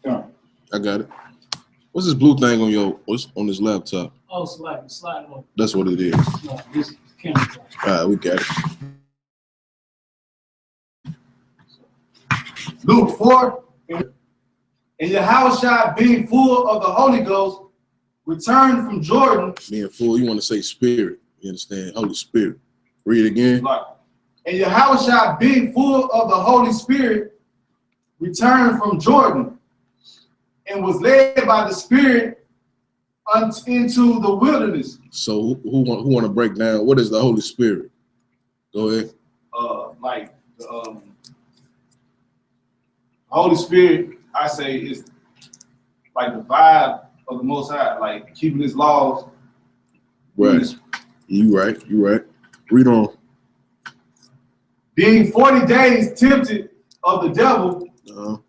I got it. What's this blue thing on this laptop? Oh, slide on. That's what it is. No, this camera. All right, we got it. Luke 4, and YAHANNA being full of the Holy Ghost, returned from Jordan. Being full, you want to say spirit. You understand? Holy Spirit. Read it again. And YAHANNA being full of the Holy Spirit, returned from Jordan, and was led by the Spirit into the wilderness. So who want to break down what is the Holy Spirit? Go ahead. Like the Holy Spirit, I say, is like the vibe of the Most High, like keeping His laws. Right. You right. Read on. Being 40 days tempted of the devil, and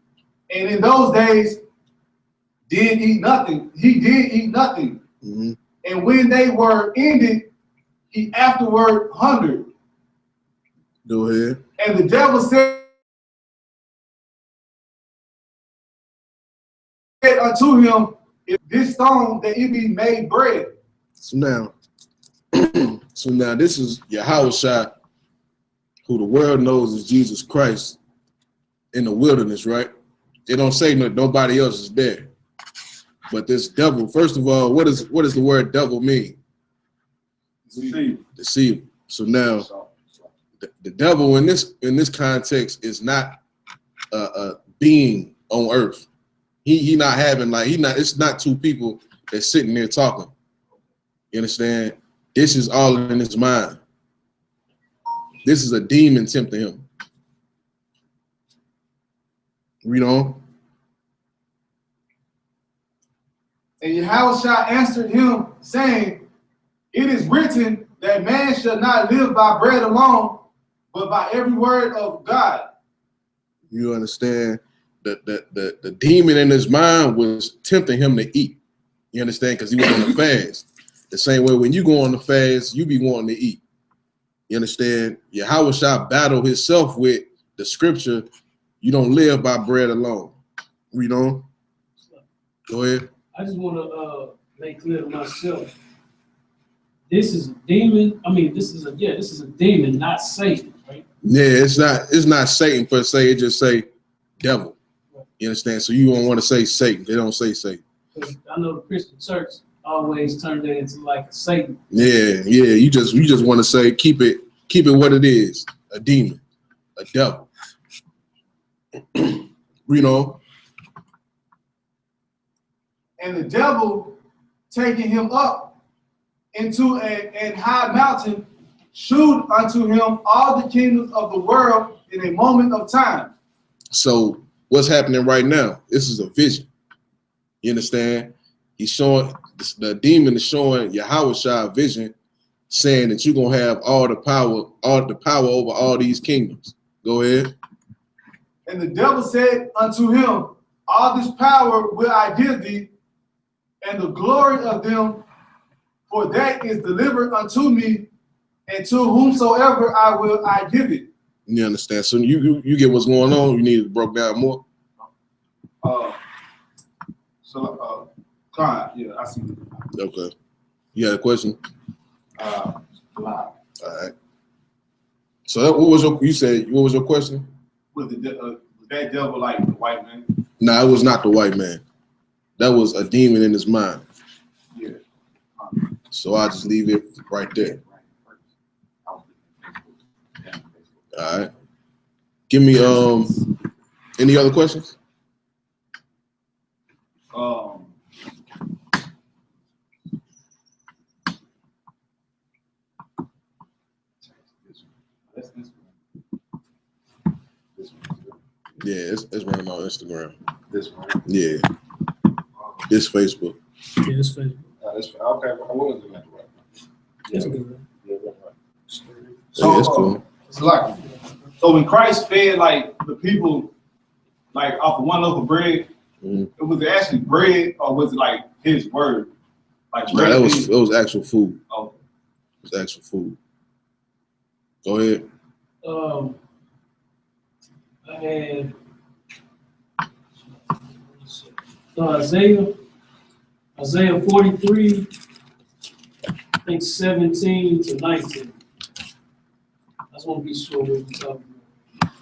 in those days did eat nothing. He did eat nothing. Mm-hmm. And when they were ended, he afterward hungered. Go ahead. And the devil said unto him, if this stone that it be made bread. So now this is YAHANNA, who the world knows is Jesus Christ in the wilderness, right? They don't say nobody else is there. But this devil, first of all, what does the word devil mean? Deceive. So now the devil in this context is not a being on earth. He not having it's not two people that's sitting there talking. You understand? This is all in his mind. This is a demon tempting him. Read on. And YAHANNA answered him, saying, it is written that man shall not live by bread alone, but by every word of God. You understand that the demon in his mind was tempting him to eat. You understand? Because he was on the fast. The same way when you go on the fast, you be wanting to eat. You understand? YAHANNA battled himself with the scripture, you don't live by bread alone. Read on. Go ahead. I just want to make clear to myself, this is a demon. I mean, this is a demon, not Satan, right? Yeah, it's not Satan per se. It just say devil. You understand? So you don't want to say Satan. They don't say Satan. I know the Christian church always turned it into like a Satan. Yeah. You just want to say keep it what it is. A demon, a devil. Read on. And the devil, taking him up into an high mountain, shewed unto him all the kingdoms of the world in a moment of time. So what's happening right now? This is a vision. You understand? He's showing, the demon is showing YAHANNA a vision, saying that you're gonna have all the power over all these kingdoms. Go ahead. And the devil said unto him, all this power will I give thee, and the glory of them, for that is delivered unto me, and to whomsoever I give it. You understand? So you get what's going on. You need to broke down more. Yeah, I see. Okay. You had a question? All right. So what was your question? Was that devil like the white man? No, it was not the white man. That was a demon in his mind. Yeah. So I'll just leave it right there. All right. Give me any other questions? Yeah, it's running on Instagram. This one? Yeah. This Facebook. Yeah, it's Facebook. Okay, what was it like? It's good. So it's cool. It's like, so when Christ fed like the people like off of one loaf of bread, it was actually bread, or was it like his word? Like no, it was actual food. Oh. It was actual food. Go ahead. I had Isaiah 43, I think 17 to 19. I just want to be sure what we're talking about.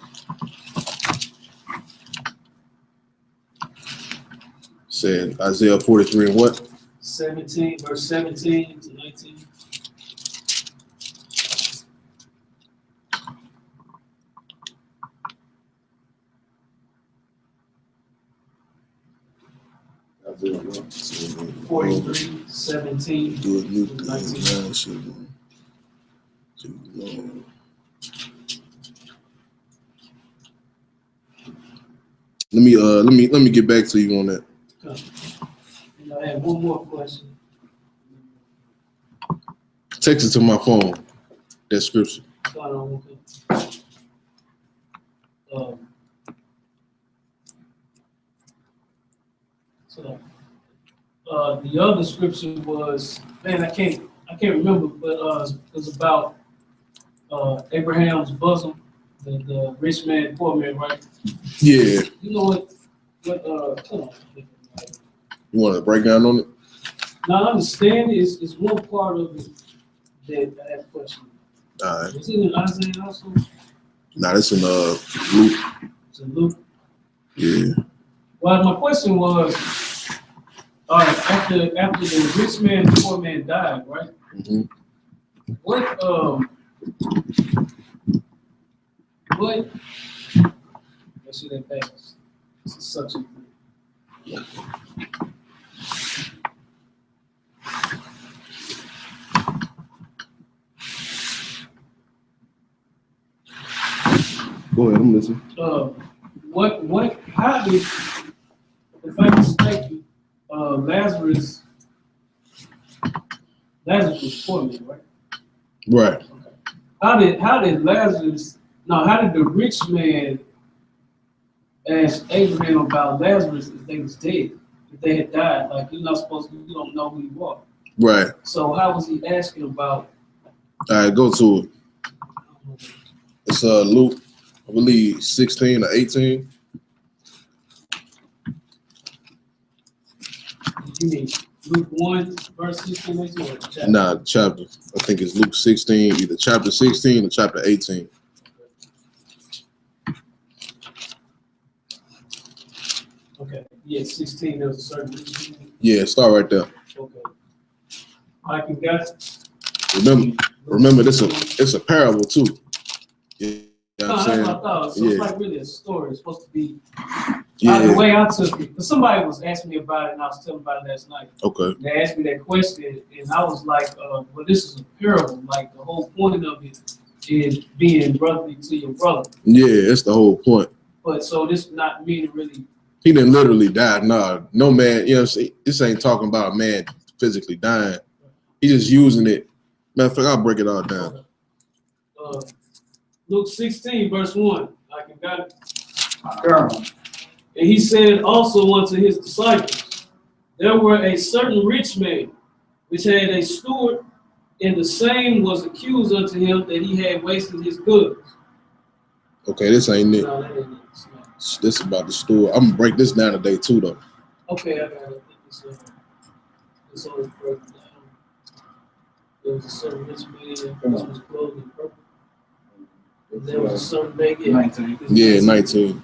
Said Isaiah 43 and what? 17, verse 17 to 19. Isaiah 43, 17 do a new to thing. 19. Let me get back to you on that. And I have one more question. Text it to my phone. That scripture. The other scripture was, man, I can't remember, but it was about Abraham's bosom, the rich man, poor man, right? Yeah. You know what? You want to break down on it? Now I understand is one part of it that I have a question. All right. Was it in Isaiah also? Nah, that's in Luke. It's in Luke. Yeah. Well, my question was, all right, after the rich man and the poor man died, right? Mm-hmm. What let's see that pass. This is such a Go ahead, I'm listening. how did, if I mistake you, Lazarus was poor man, right? Right. Okay. How did the rich man ask Abraham about Lazarus if they was dead, if they had died? Like, you're not supposed to, you don't know who he was. Right. So how was he asking about? All right, go to it. It's Luke, I believe 16 or 18. You mean Luke 1, verse 16, 18, or chapter? Nah, chapter. I think it's Luke 16, either chapter 16 or chapter 18. Okay. Yeah, 16, there was a certain reason. Yeah, start right there. Okay. I can get. Remember, it's a parable too. You know what I'm saying? That's what I thought. So it's like really a story. It's supposed to be. Yeah. The way I took it, because somebody was asking me about it, and I was telling about it last night. Okay. They asked me that question, and I was like, "Well, this is a parable. Like the whole point of it is being brotherly to your brother." Yeah, that's the whole point. But so this not meaning really. He didn't literally die. Nah, no man. You know what I'm saying? This ain't talking about a man physically dying. He's just using it. Matter of fact, I'll break it all down. Luke 16, verse 1. I can got it. And he said also unto his disciples, there were a certain rich man, which had a steward, and the same was accused unto him that he had wasted his goods. Okay, this ain't it. No, that ain't it. This is about the steward. I'm gonna break this down today too, though. Okay, I got it. It's only broken down. There was a certain rich man who was clothed in purple. And there was a certain baby. 19. Yeah, 19.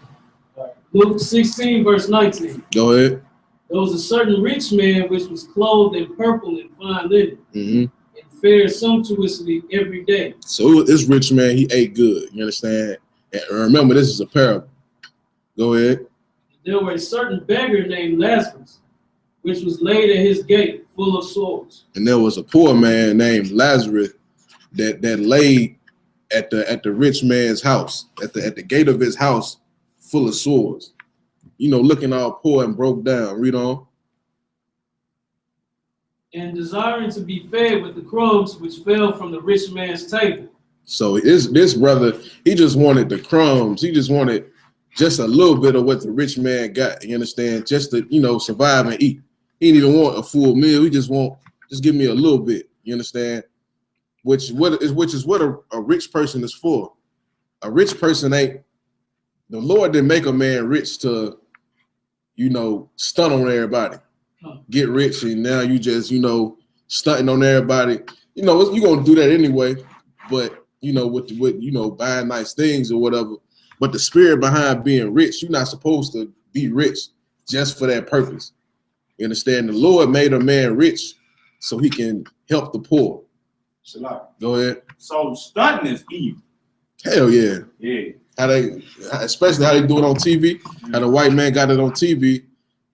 Right. Luke 16, verse 19. Go ahead. There was a certain rich man which was clothed in purple and fine linen, and fared sumptuously every day. So this rich man, he ate good. You understand? And remember, this is a parable. Go ahead. There were a certain beggar named Lazarus, which was laid at his gate, full of sores. And there was a poor man named Lazarus that laid at the rich man's house, at the gate of his house, full of sores. You know, looking all poor and broke down. Read on. And desiring to be fed with the crumbs which fell from the rich man's table. So this brother, he just wanted the crumbs. He just wanted just a little bit of what the rich man got. You understand? Just to, you know, survive and eat. He didn't even want a full meal. He just give me a little bit. You understand? Which is what a rich person is for. A rich person ain't. The Lord didn't make a man rich to you know, stunt on everybody, get rich, and now you just, you know, stunting on everybody. You know, you're gonna do that anyway, but you know, with you know, buying nice things or whatever. But the spirit behind being rich, you're not supposed to be rich just for that purpose. You understand? The Lord made a man rich so he can help the poor. SHALAM. Go ahead. So stunting is evil. Hell yeah. Yeah. Especially how they do it on TV. How the white man got it on TV.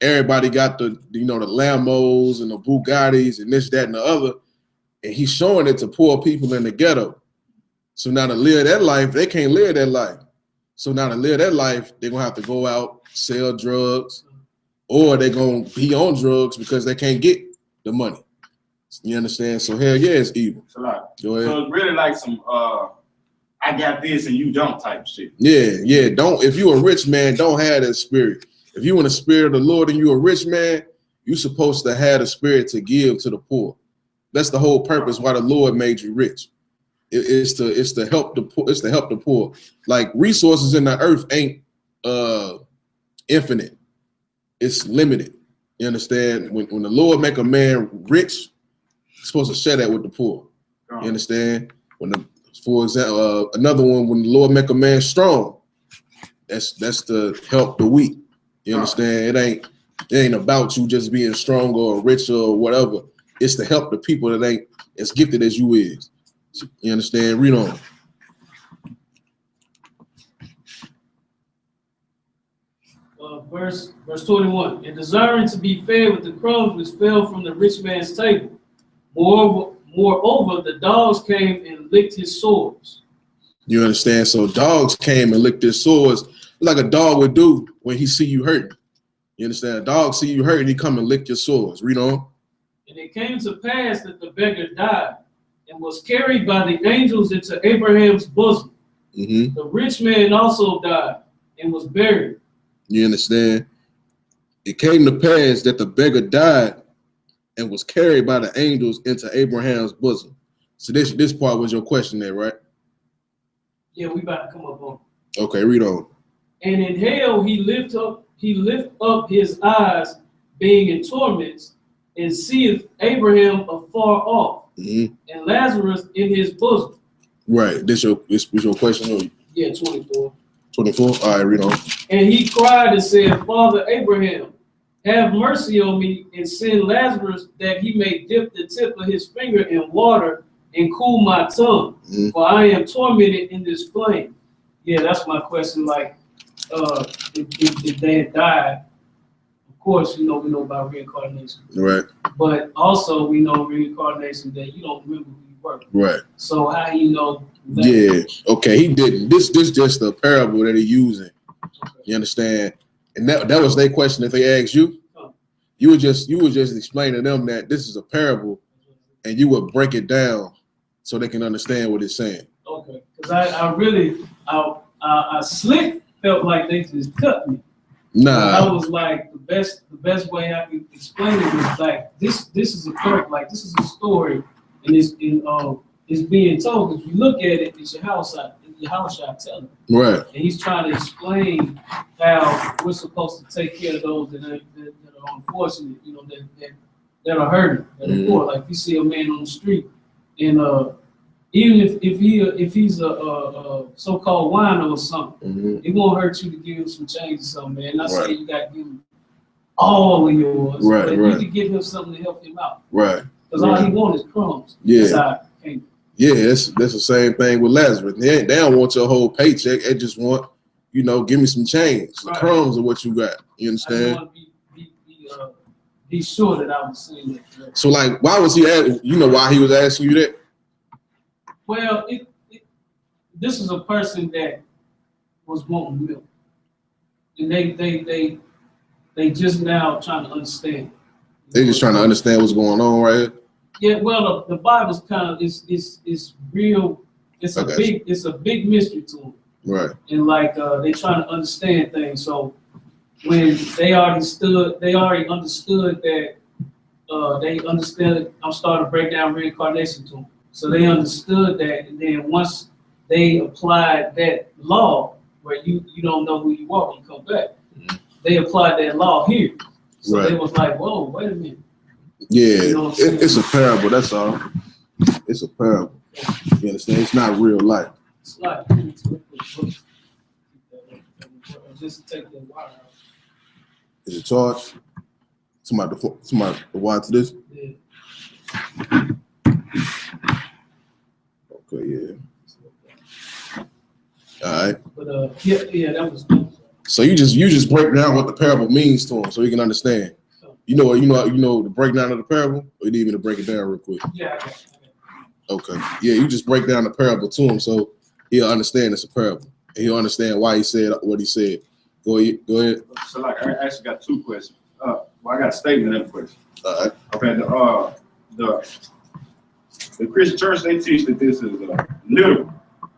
Everybody got the, you know, the Lambos and the Bugattis and this, that, and the other. And he's showing it to poor people in the ghetto. So now to live that life, they can't live that life. So now to live that life, they're going to have to go out, sell drugs, or they're going to be on drugs because they can't get the money. You understand? So hell yeah, it's evil. SHALAM. Go ahead. So it's really like some I got this and you don't type shit. Yeah. Don't, if you're a rich man, don't have that spirit. If you in the spirit of the Lord and you're a rich man, you're supposed to have the spirit to give to the poor. That's the whole purpose why the Lord made you rich. It's to help the poor. It's to help the poor. Like resources in the earth ain't infinite. It's limited. You understand? When the Lord make a man rich, he's supposed to share that with the poor. You understand? For example, another one, when the Lord make a man strong, that's to help the weak. You understand? It ain't about you just being stronger or richer or whatever. It's to help the people that ain't as gifted as you is. You understand? Read on. Verse 21. And desiring to be fed with the crumbs which fell from the rich man's table. Moreover, the dogs came and licked his sores. You understand? So dogs came and licked his sores like a dog would do when he see you hurting. You understand? A dog see you hurting, he come and lick your sores. Read on. And it came to pass that the beggar died and was carried by the angels into Abraham's bosom. Mm-hmm. The rich man also died and was buried. You understand? It came to pass that the beggar died and was carried by the angels into Abraham's bosom. So this part was your question there, right? Yeah, we about to come up on. Okay, read on. And in hell he lift up his eyes, being in torments, and seeth Abraham afar off, and Lazarus in his bosom. Right. This your question? Or? Yeah, 24. 24? All right, read on. And he cried and said, Father Abraham, have mercy on me, and send Lazarus that he may dip the tip of his finger in water and cool my tongue, for I am tormented in this flame. Yeah, that's my question. Like, if they had died, of course, you know, we know about reincarnation. Right. But also, we know reincarnation that you don't remember who you were. Right. So how do you know that? Yeah. Okay, he didn't. This just a parable that he using. Okay. You understand? And that was their question. If they asked you, you would just explain to them that this is a parable, and you would break it down so they can understand what it's saying. Okay, because I slick felt like they just cut me. Nah. I was like the best way I could explain it was like this is a parable, like this is a story, and it's being told. If you look at it, it's your house telling. Right. And he's trying to explain how we're supposed to take care of those that are unfortunate, you know, that are hurting, that are poor. Like if you see a man on the street, and even if he's a so-called whiner or something, it won't hurt you to give him some change or something, man. Not saying you got to give him all of yours, but you can give him something to help him out. Right. Because all he wants is crumbs. Yeah. Yeah, that's the same thing with Lazarus. They don't want your whole paycheck. They just want, you know, give me some change. The crumbs of what you got. You understand? I want to be sure that I was saying that correctly. So, like, why was he asking? You know why he was asking you that? Well, this is a person that was wanting milk, and they just now trying to understand. They just trying to understand what's going on right here. Yeah, well, the Bible's kind of it's real. It's a big mystery to them. Right. And like they trying to understand things. So when they already understood that they understood. I'm starting to break down reincarnation to them. So they understood that, and then once they applied that law where you don't know who you are when you come back, they applied that law here. So Right. they was like, whoa, wait a minute. Yeah, You know what I'm saying? it's a parable. That's all. It's a parable. You understand? It's not real life. It's like, just take that water out. Is it charged? Somebody to watch this? Yeah. Okay, yeah. All right. But yeah, that was. So you just break down what the parable means to him, so he can understand. You know the breakdown of the parable, or you need me to break it down real quick? Yeah, I got it. Okay. Yeah, you just break down the parable to him, so he'll understand it's a parable, and he'll understand why he said what he said. Go ahead. So like, I actually got two questions. Well, I got a statement and a question. All right. Okay. The Christian church, they teach that this is literal.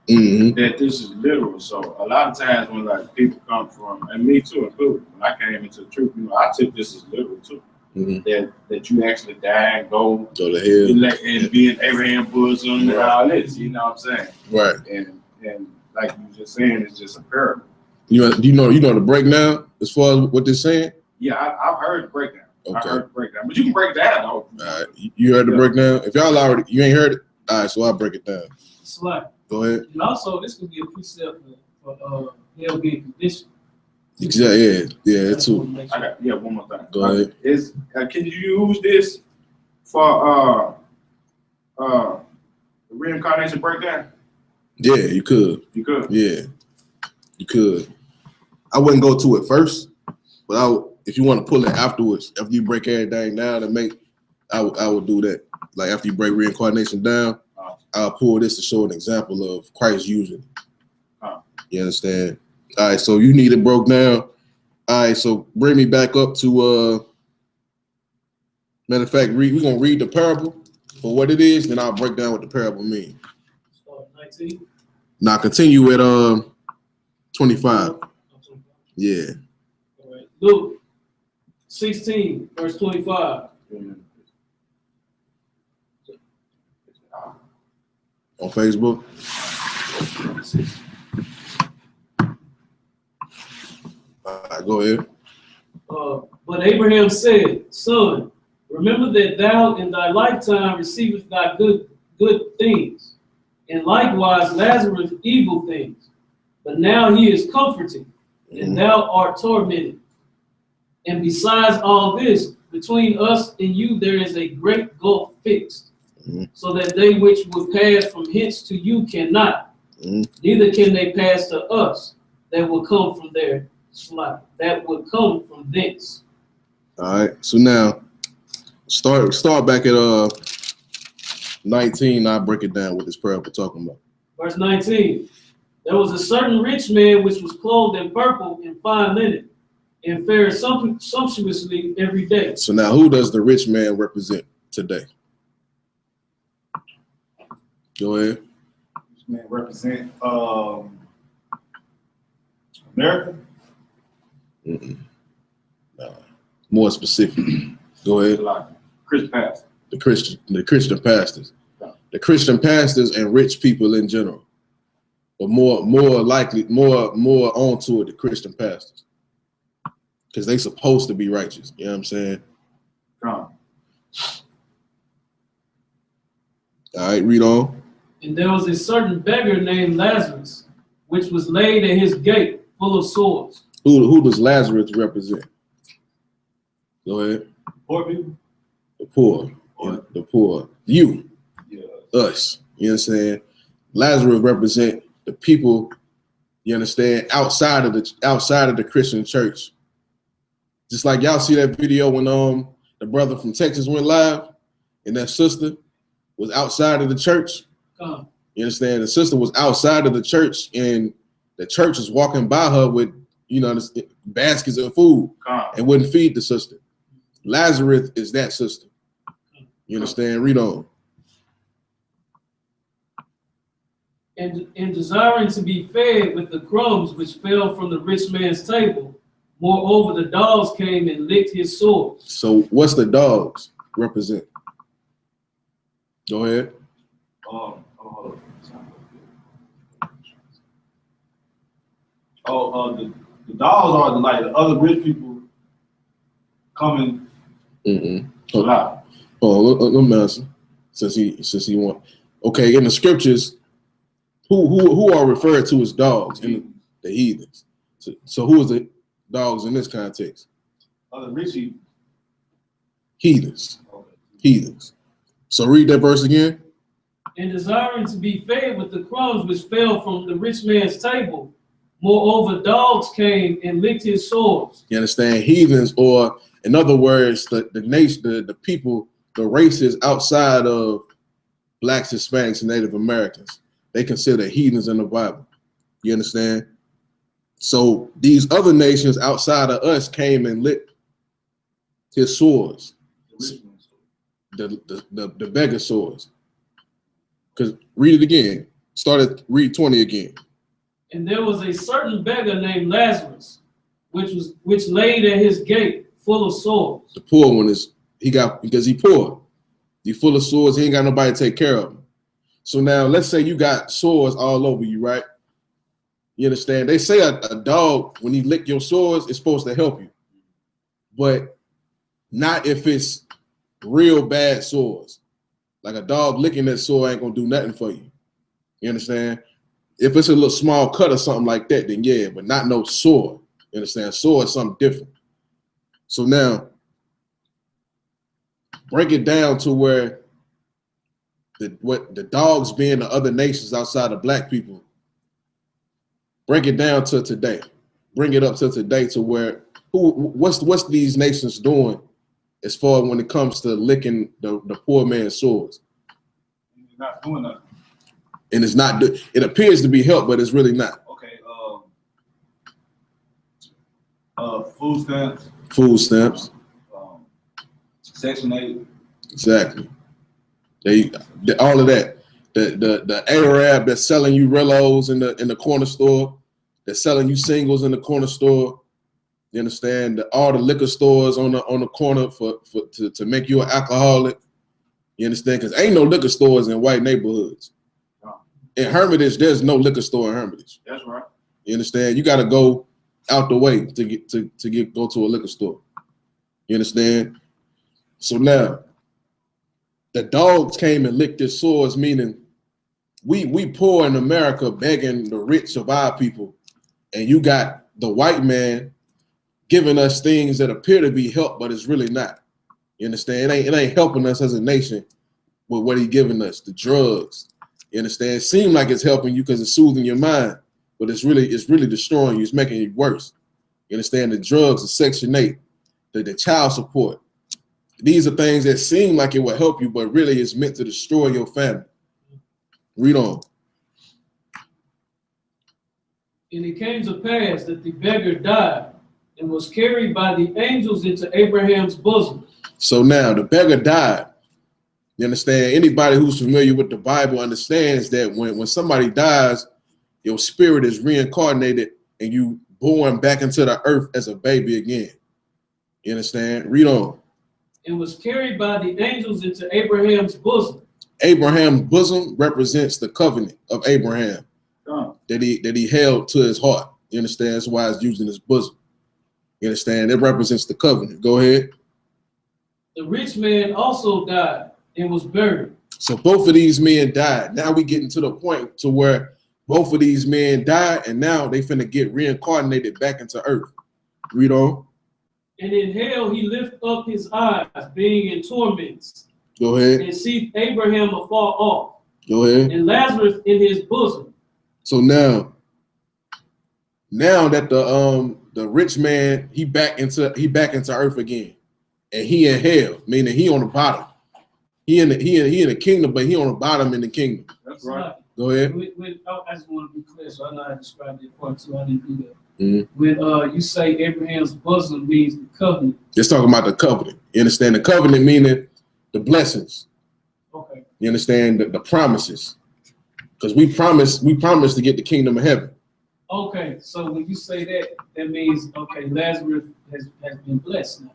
Mm-hmm. That this is literal. So a lot of times when like people come from, and me too included, when I came into the truth, I took this as literal too. Mm-hmm. That you actually die and go to hell and be in Abraham's bosom and all this. You know what I'm saying? Right. And like you just saying, it's just a parable. You know the breakdown as far as what they're saying? Yeah, I've heard the breakdown. Okay. I heard the breakdown, but you can break it down though. All right. You heard the breakdown? If y'all you ain't heard it, all right, so I'll break it down. It's like, go ahead. And also, this could be a precept for hell being conditioned. Exactly. Yeah, too. One more thing. Go ahead. Can you use this for the reincarnation breakdown? Yeah, you could. You could. Yeah, you could. I wouldn't go to it first, but if you want to pull it afterwards, after you break everything down and I would do that. Like after you break reincarnation down, I'll pull this to show an example of Christ using it. You understand? All right, so you need it broke down. All right, so bring me back up to matter of fact, we're gonna read the parable for what it is, then I'll break down what the parable means. 19. Now continue at 25. Yeah. All right. Luke 16, verse 25. On Facebook. All right, go ahead. But Abraham said, Son, remember that thou in thy lifetime receivest thy good things, and likewise Lazarus evil things. But now he is comforted, and thou art tormented. And besides all this, between us and you there is a great gulf fixed, so that they which would pass from hence to you cannot, neither can they pass to us that will come from there. That would come from thence. All right. So now start back at 19. I'll break it down what this parable talking about. Verse 19. There was a certain rich man which was clothed in purple and fine linen, and fared sumptuously every day. So now who does the rich man represent today? Go ahead. This man represent America. No. More specific. Go ahead. Like Christian pastor. The Christian pastors. The Christian pastors and rich people in general. But more likely, more onto it, the Christian pastors. Because they supposed to be righteous. You know what I'm saying? All right, read on. And there was a certain beggar named Lazarus, which was laid at his gate, full of sores. Who does Lazarus represent? Go ahead. Poor people. The poor. The poor. You. Yeah. Us. You understand? Lazarus represent the people, you understand, outside of the Christian church. Just like y'all see that video when the brother from Texas went live and that sister was outside of the church. You understand? The sister was outside of the church and the church was walking by her with, baskets of food and wouldn't feed the sister. Lazarus is that sister. You understand? Read on. And desiring to be fed with the crumbs which fell from the rich man's table, moreover the dogs came and licked his sores. So what's the dogs represent? Go ahead. The The dogs are like the other rich people coming. Mm-hmm. Out. Oh, let me answer. Since he want. Okay, in the scriptures, who are referred to as dogs in the heathens? So who is the dogs in this context? Other rich people. Heathens. Okay. Heathens. So read that verse again. And desiring to be fed with the crumbs which fell from the rich man's table, moreover, dogs came and licked his sores. You understand? Heathens, or in other words, the nation, the people, the races outside of blacks, Hispanics, and Native Americans, they consider heathens in the Bible. You understand? So these other nations outside of us came and licked his sores, the beggar sores. Because read it again. Read 20 again. And there was a certain beggar named Lazarus, which laid at his gate, full of sores. The poor one because he poor. He full of sores. He ain't got nobody to take care of him. So now let's say you got sores all over you, right? You understand? They say a dog, when he lick your sores, it's supposed to help you, but not if it's real bad sores. Like a dog licking that sore ain't gonna do nothing for you. You understand? If it's a little small cut or something like that, then yeah, but not no sore. You understand? Sore is something different. So now, break it down to where the dogs being the other nations outside of black people. Break it down to today. Bring it up to today to where what's these nations doing as far as when it comes to licking the poor man's sores? You're not doing nothing. And it's not. It appears to be help, but it's really not. Okay. Food stamps. Food stamps. Section 8. Exactly. All of that. The Arab that's selling you Rillos in the corner store, that's selling you singles in the corner store. You understand? All the liquor stores on the corner to make you an alcoholic. You understand? Because ain't no liquor stores in white neighborhoods. In Hermitage, there's no liquor store in Hermitage. That's right. You understand? You got to go out the way to go to a liquor store. You understand? So now, the dogs came and licked his sores, meaning we poor in America begging the rich of our people, and you got the white man giving us things that appear to be help, but it's really not. You understand? It ain't helping us as a nation with what he giving us, the drugs. You understand? It seems like it's helping you because it's soothing your mind, but it's really destroying you. It's making it worse. You understand? The drugs, the Section 8, the child support. These are things that seem like it will help you, but really it's meant to destroy your family. Read on. And it came to pass that the beggar died and was carried by the angels into Abraham's bosom. So now the beggar died. You understand? Anybody who's familiar with the Bible understands that when somebody dies, your spirit is reincarnated and you born back into the earth as a baby again. You understand? Read on. And was carried by the angels into Abraham's bosom. Abraham's bosom represents the covenant of Abraham that he held to his heart. You understand? That's why it's using his bosom. You understand? It represents the covenant. Go ahead. The rich man also died and was buried. So both of these men died. Now we getting to the point to where both of these men died, and now they finna get reincarnated back into earth. Read on. And in hell he lift up his eyes, being in torments. Go ahead. And see Abraham afar off. Go ahead. And Lazarus in his bosom. So now that the rich man he back into earth again, and he in hell, meaning he on the bottom. He in the kingdom, but he on the bottom in the kingdom. That's right. Go ahead. I just want to be clear, so I know how to describe that part too. I didn't do that. Mm-hmm. When you say Abraham's bosom means the covenant. It's talking about the covenant. You understand? The covenant meaning the blessings. Okay. You understand the promises. Because we promise to get the kingdom of heaven. Okay, so when you say that, that means Lazarus has been blessed now.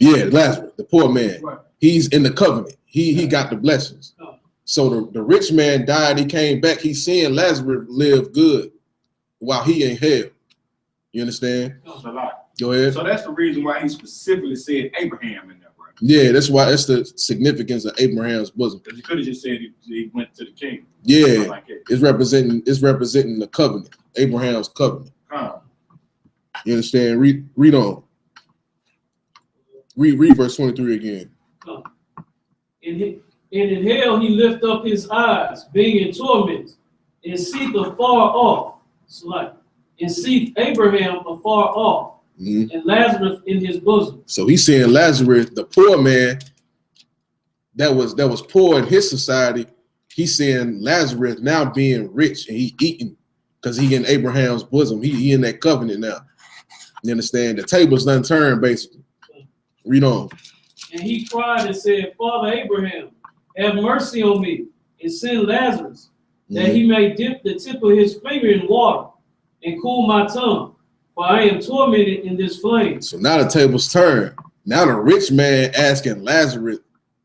Lazarus, the poor man. Right. He's in the covenant. He got the blessings. Oh. So the rich man died, he came back, he's seeing Lazarus live good while he in hell. You You understand? That's a lot. Go ahead. So that's the reason why he specifically said Abraham in there, right? Yeah, that's why it's the significance of Abraham's bosom. Because he could have just said he went to the king. Yeah, Like it. it's representing the covenant, Abraham's covenant. You understand? Read on. Read verse 23 again. And in hell he lift up his eyes, being in torment, and seeth afar off. So like, and seeth Abraham afar off, and Lazarus in his bosom. So he's seeing Lazarus, the poor man that was poor in his society. He's seeing Lazarus now being rich and he eating because he in Abraham's bosom. He in that covenant now. You understand? The table's done turned, basically. Read on. And he cried and said, Father Abraham, have mercy on me, and send Lazarus, that he may dip the tip of his finger in water and cool my tongue, for I am tormented in this flame. So now the table's turned. Now the rich man asking Lazarus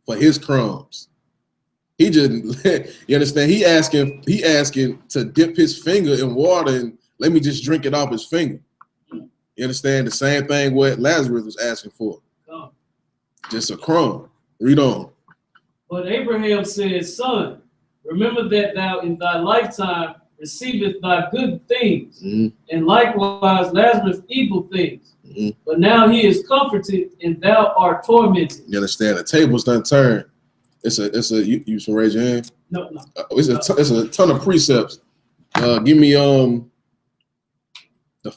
for his crumbs. He just, you understand? He asking to dip his finger in water and let me just drink it off his finger. You understand? The same thing what Lazarus was asking for. Just a crumb. Read on. But Abraham said, Son, remember that thou in thy lifetime receiveth thy good things, and likewise Lazarus evil things. But now he is comforted, and thou art tormented. You understand? The table's done turned. You should raise your hand. No. It's a ton of precepts. Give me the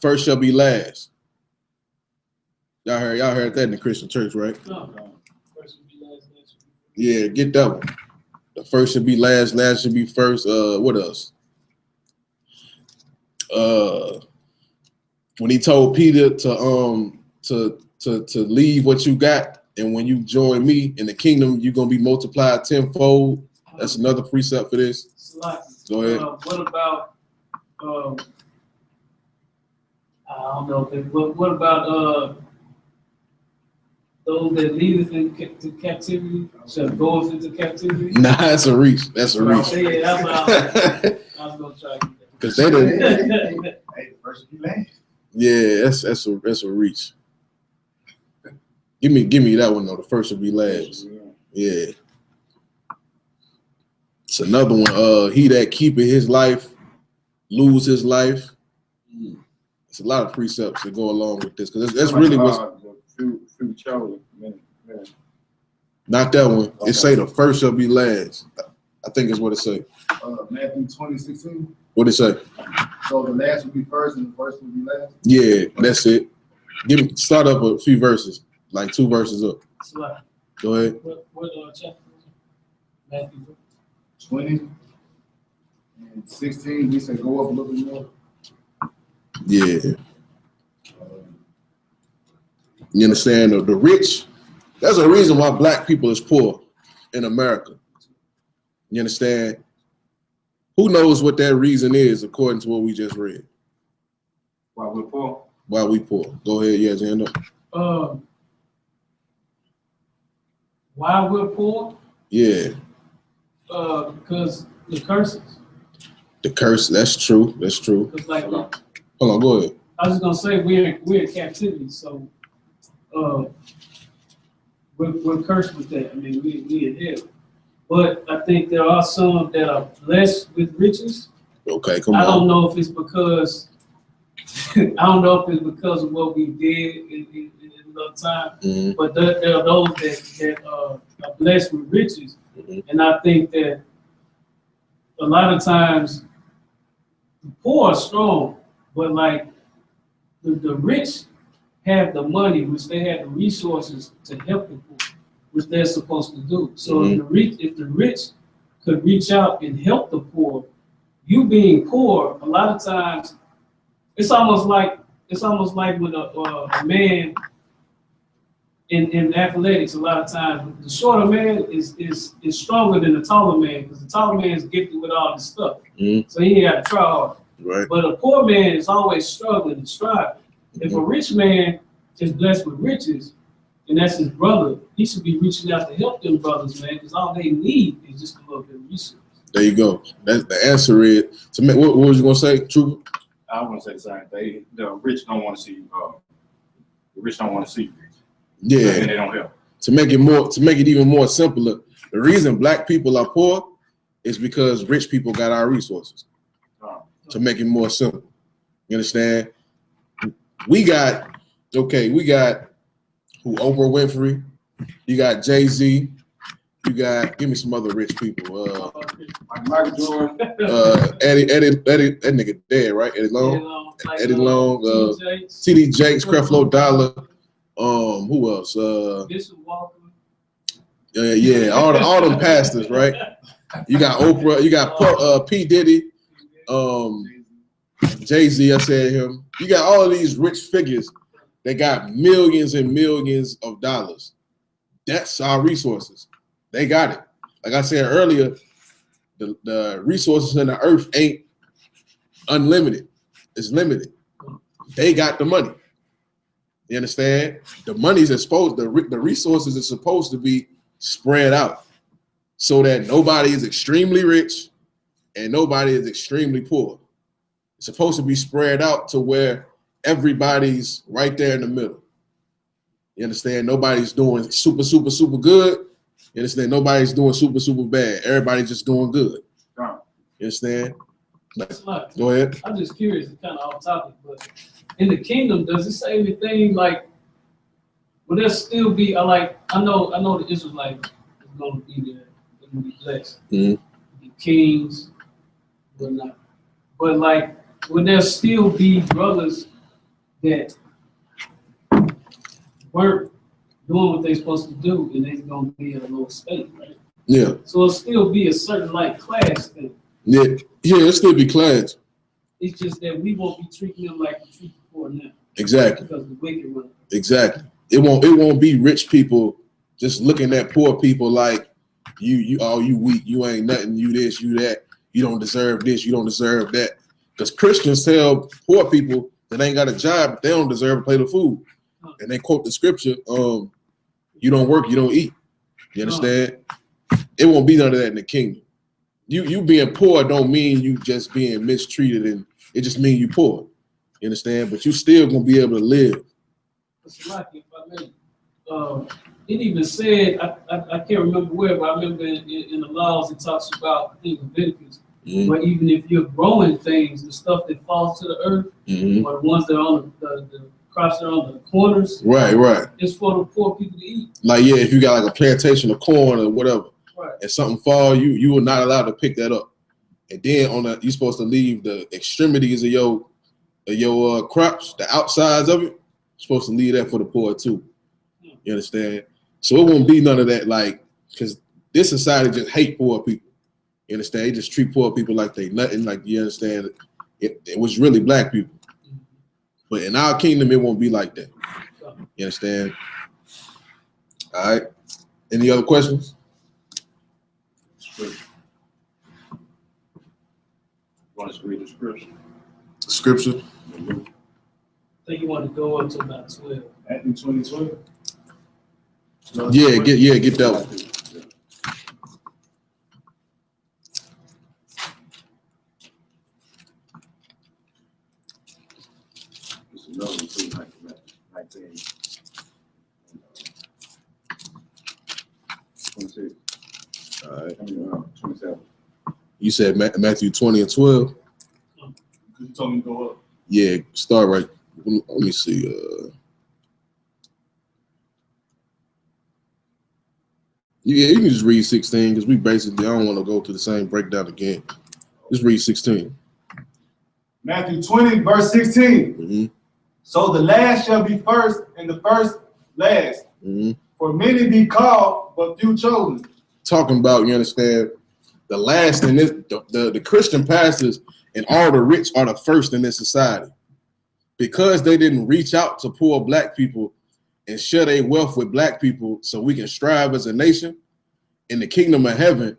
first shall be last. Y'all heard that in the Christian church, right? No. First shall be last, last shall be first. Yeah, get that one. The first should be last, last should be first. What else? When he told Peter to leave what you got, and when you join me in the kingdom, you're gonna be multiplied tenfold. That's another precept for this. Go ahead. What about I don't know. What about those that leadeth into captivity shall go into captivity? Nah, that's a reach. That's a reach. Yeah, that's what I was gonna try to get that. Because they didn't. Hey, the first you land. Yeah, that's a reach. Give me that one though. The first will be last. Yeah. It's another one. He that keepeth his life, lose his life. It's a lot of precepts that go along with this because that's really what's. Not that one. Okay. It say the first shall be last. I think is what it say. Matthew 20:16. What it say? So the last will be first and the first will be last? Yeah, that's it. Start up a few verses, like 2 verses up. Go ahead. What chapter? Matthew 20 and 16. We said go up a little bit more. Yeah. You understand? The rich, there's a reason why black people is poor in America. You understand? Who knows what that reason is according to what we just read? Why we're poor? Why we poor? Go ahead, you have your hand up. Why we're poor? Yeah. Because the curses. The curse, that's true. That's true. Like, hold on, go ahead. I was gonna say we're in captivity, so we're cursed with that. I mean, we in hell. But I think there are some that are blessed with riches. Okay, come on. I don't know if it's because of what we did in another time, but there are those that are blessed with riches, and I think that a lot of times the poor are strong, but like the rich have the money, which they have the resources to help the poor, which they're supposed to do. So if the rich could reach out and help the poor, you being poor, a lot of times it's almost like when a man in athletics, a lot of times the shorter man is stronger than the taller man because the taller man is gifted with all this stuff, so he ain't got to try hard. Right. But a poor man is always struggling and striving. If a rich man is blessed with riches, and that's his brother, he should be reaching out to help them brothers, man, because all they need is just a little bit of resources. There you go. That's the answer is to make. What was you gonna say, Trooper? I want to say the same thing. The rich don't want to see you. The rich don't want to see you rich. Yeah. And they don't help. To make it even more simpler, the reason black people are poor is because rich people got our resources. To make it more simple. You understand? We got who Oprah Winfrey, you got Jay-Z, you got, give me some other rich people. Michael Jordan. Eddie, that nigga dead, right? Eddie Long, TD Jakes, Creflo Dollar, who else? Bishop Walker. Yeah, all them pastors, right? You got Oprah, you got P. Diddy, Jay-Z, I said him. You got all of these rich figures that got millions and millions of dollars. That's our resources. They got it. Like I said earlier, the resources in the earth ain't unlimited. It's limited. They got the money. You understand? The money's exposed, the resources are supposed to be spread out so that nobody is extremely rich and nobody is extremely poor. It's supposed to be spread out to where everybody's right there in the middle. You understand? Nobody's doing super, super, super good. You understand? Nobody's doing super, super bad. Everybody's just doing good. You understand? Go ahead. I'm just curious, it's kind of off topic, but in the kingdom, does it say anything like, will there still be, I know the Israelite is going to be there, they're going to be blessed, be kings, whatnot. But like, will there still be brothers that weren't doing what they're supposed to do and they're going to be in a lower state, right? Yeah. So it'll still be a certain like class thing. Yeah, it'll still be class. It's just that we won't be treating them like we treat before now. Exactly. Because of the wicked one. Exactly. It won't be rich people just looking at poor people like you weak, you ain't nothing, you this, you that, you don't deserve this, you don't deserve that. Because Christians tell poor people that ain't got a job, but they don't deserve a plate of food. And they quote the scripture, you don't work, you don't eat. You understand? It won't be none of that in the kingdom. You being poor don't mean you just being mistreated, and it just means you poor. You understand? But you still gonna be able to live. It's like, if I may, it even said, I can't remember where, but I remember in the laws it talks about, I think, Leviticus, where even if you're growing things, the stuff that falls to the earth, or the ones that are on the crops that are on the corners, right, it's for the poor people to eat. Like, yeah, if you got like a plantation of corn or whatever, and something fall, you are not allowed to pick that up. And then you're supposed to leave the extremities of your crops, the outsides of it, you're supposed to leave that for the poor too. You understand? So it won't be none of that, like, because this society just hate poor people. You understand? They just treat poor people like they nothing. Like, you understand? It was really black people. But in our kingdom, it won't be like that. You understand? All right. Any other questions? Want us to read the scripture? Scripture? I think you want to go up to about 12. Matthew 20:12. Get that one. It's another one too, 19. 26. All right. 27. You said Matthew 20 and 12? You told me to go up. Yeah, start right. Let me see. Yeah, you can just read 16 because we basically, I don't want to go through the same breakdown again. Just read 16. Matthew 20, verse 16. So the last shall be first, and the first last. For many be called, but few chosen. Talking about, you understand, the last in this, the Christian pastors and all the rich are the first in this society. Because they didn't reach out to poor black people and share their wealth with black people so we can strive as a nation in the kingdom of heaven,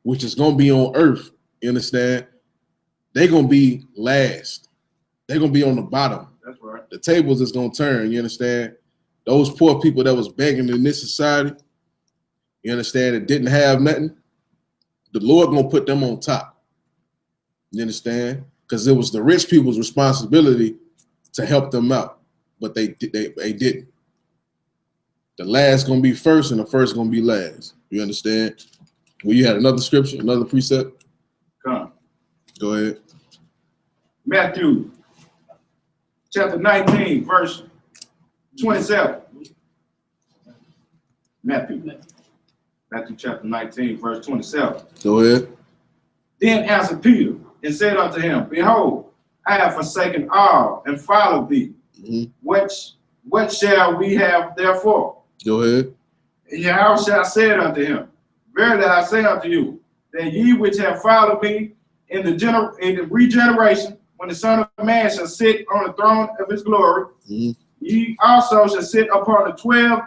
which is going to be on earth, you understand? They're going to be last. They're going to be on the bottom. That's right. The tables is going to turn, you understand? Those poor people that was begging in this society, you understand, that didn't have nothing, the Lord going to put them on top. You understand? because it was the rich people's responsibility to help them out, but they didn't. The last gonna be first, and the first gonna be last. You understand? Well, you had another scripture, another precept. Come. Go ahead. Matthew chapter 19, verse 27. Matthew chapter 19, verse 27. Go ahead. Then answered Peter and said unto him, Behold, I have forsaken all and followed thee. What shall we have therefore? Go ahead. And Yahushua said unto him, Verily I say unto you, that ye which have followed me in the regeneration, when the Son of Man shall sit on the throne of his glory, ye also shall sit upon the 12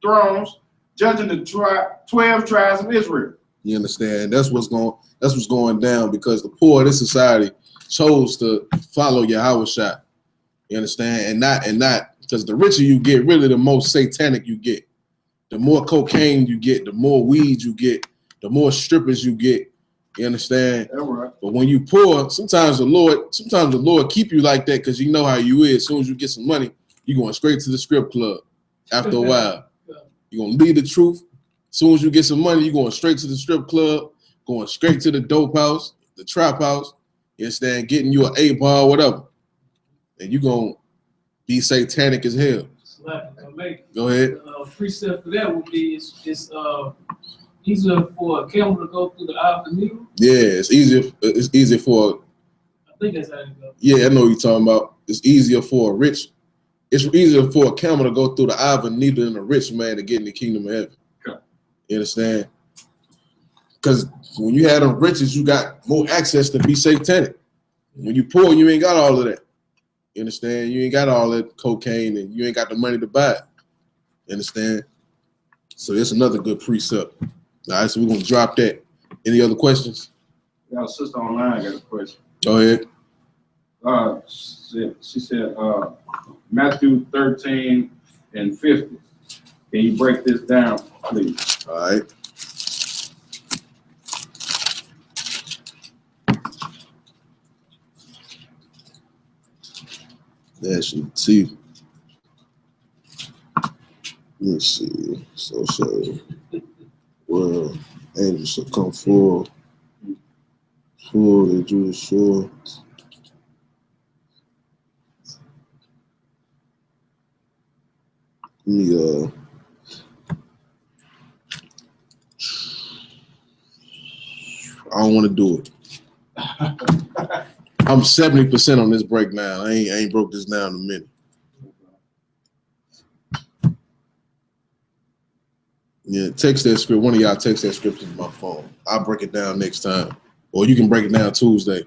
thrones, judging the 12 tribes of Israel. You understand? That's what's going down, because the poor of this society chose to follow Yahushua. You understand? And not because the richer you get, really the more satanic you get. The more cocaine you get, the more weed you get, the more strippers you get. You understand? That's right. But when you poor, sometimes the Lord keep you like that because you know how you is. As soon as you get some money, you're going straight to the strip club. After a while, you're gonna leave the truth. As soon as you get some money, you're going straight to the strip club, going straight to the dope house, the trap house. You understand? Getting you an 8-ball, whatever, and you're gonna be satanic as hell. Go ahead. Precept for that would be it's easier for a camel to go through the eye of the needle. Yeah, it's easier for. I think that's how it goes. Yeah, I know what you're talking about. It's easier for a rich. It's easier for a camel to go through the eye of a needle than a rich man to get in the kingdom of heaven. Okay. You understand? Because when you have them riches, you got more access to be satanic. When you poor, you ain't got all of that. You understand? You ain't got all that cocaine, and you ain't got the money to buy it. You understand? So that's another good precept. All right, so we're gonna drop that. Any other questions? Got a sister online got a question. Go ahead. She said, Matthew 13 and 50. Can you break this down, please? All right. Let's see. Let's see. So well, angels shall come full the Jewish shore. Let me I don't want to do it. I'm 70% on this breakdown. I ain't broke this down in a minute. Yeah, text that script. One of y'all text that script to my phone. I'll break it down next time. Or you can break it down Tuesday.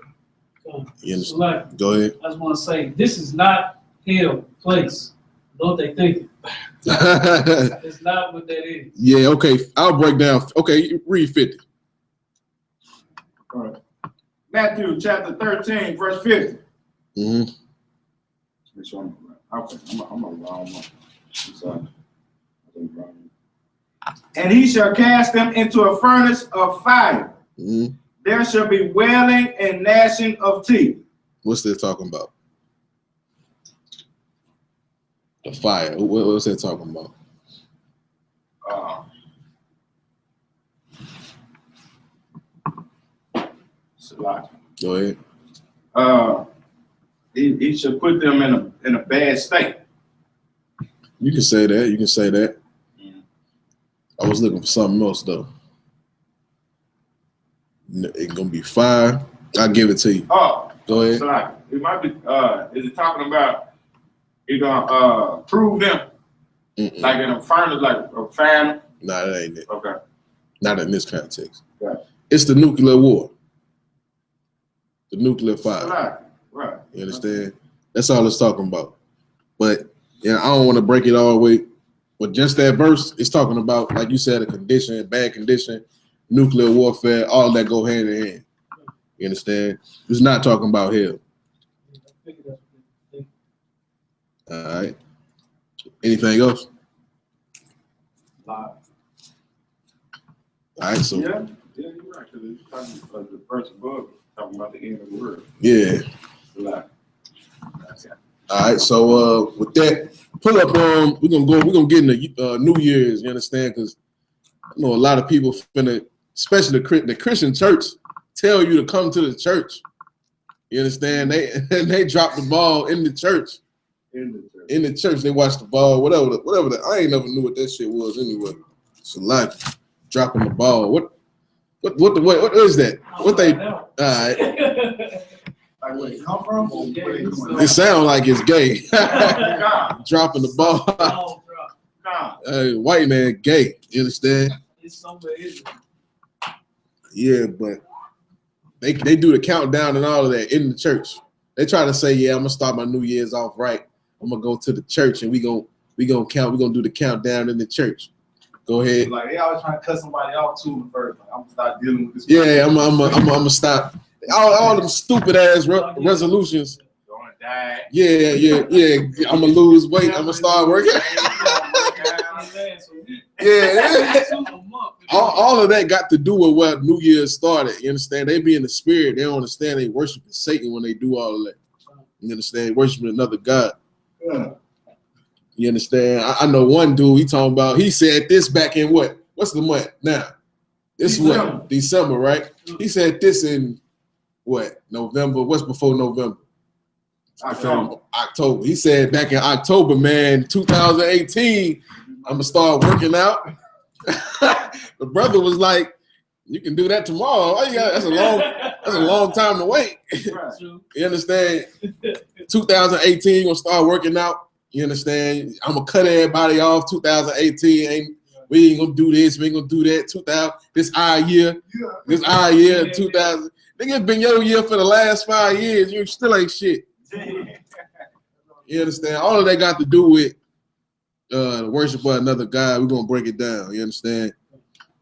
You understand? Go ahead. I just want to say, this is not hell place. Don't they think it? It's not what that is. Yeah, okay. I'll break down. Okay, read 50. All right. Matthew chapter 13, verse 50. Mm-hmm. Make sure I'm right. Okay, I'm a wrong one. I'm sorry. And he shall cast them into a furnace of fire. Mm-hmm. There shall be wailing and gnashing of teeth. What's that talking about? The fire. What's that talking about? Go ahead. He should put them in a bad state. You can say that. You can say that. I was looking for something else though. It's gonna be fire. I'll give it to you. Oh, go ahead. So it might be. Is it talking about he gonna prove them like in a furnace, like a fan? Nah, that ain't it. Okay. Not in this context. Right. It's the nuclear war. The nuclear fire. Right. You understand? That's all it's talking about. But yeah, I don't want to break it all the way. But just that verse is talking about, like you said, a condition, bad condition, nuclear warfare, all that go hand in hand. You understand? It's not talking about hell. All right. Anything else? All right. So. Yeah, you're right. Because it's talking about the verse above. Talking about the end of the world. Yeah. All right. So with that, pull up on. We're gonna get into New Year's. You understand? Because I know a lot of people finna, especially the Christian church, tell you to come to the church. You understand? They drop the ball in the church. In the church, they watch the ball. Whatever. I ain't never knew what that shit was anyway. It's a lot dropping the ball. What is that? What they? All right. Like where it come from? It sounds like it's gay. Dropping the ball. White man gay. You understand? It's somewhere, isn't it? Yeah, but they do the countdown and all of that in the church. They try to say, yeah, I'm gonna start my New Year's off right. I'm gonna go to the church and we gonna count. We gonna do the countdown in the church. Go ahead. Like they always trying to cut somebody off too first. Like, I'm gonna start dealing with this. Yeah, I'm gonna stop. All them stupid ass resolutions. Gonna die. Yeah. I'm gonna lose weight. I'm gonna start working. Yeah. All of that got to do with what New Year's started. You understand? They be in the spirit. They don't understand they worshiping Satan when they do all of that. You understand? Worshiping another God. Yeah. You understand? I know one dude, he said this back in what? What's the month now? This is what? December, right? He said this in what? November. What's before November? October. He said back in October, man, 2018, I'm gonna start working out. The brother was like, "You can do that tomorrow." Oh, yeah, that's a long time to wait. You understand? 2018, gonna start working out. You understand? I'm gonna cut everybody off. 2018, we ain't gonna do this. We ain't gonna do that. 2000, this our year. 2000. Nigga, it's been your year for the last 5 years. You still ain't shit. You understand? All of that got to do with the worship of another God. We're gonna break it down. You understand?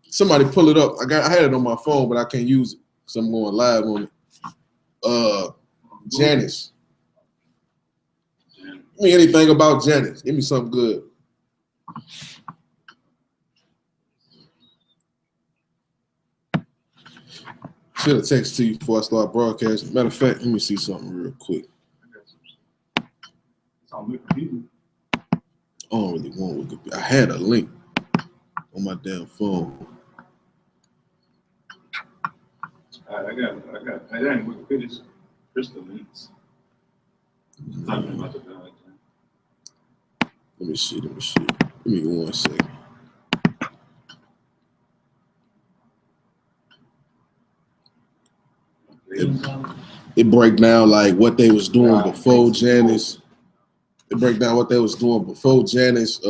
Somebody pull it up. I had it on my phone, but I can't use it because I'm going live on it. Janice. Give me anything about Janice. Give me something good. Should have texted to you before I start broadcasting. Matter of fact, let me see something real quick. I don't really want Wikipedia. I had a link on my damn phone. I got Wikipedia's crystal links. Talking about the God. Let me see. Give me 1 second. It break down like what they was doing before Janice. It break down what they was doing before Janice.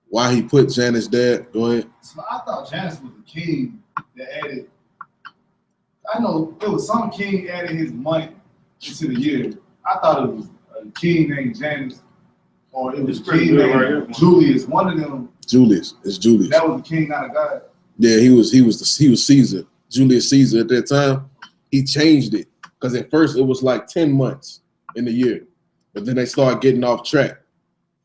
Why he put Janice there. Go ahead. So I thought Janice was the king that added. I know it was some king added his money into the year. I thought it was a king named Janice, or it was a king named Julius. One of them. Julius. It's Julius. That was the king, not a god. Yeah, he was Caesar. Julius Caesar at that time. He changed it because at first it was like 10 months in the year, but then they started getting off track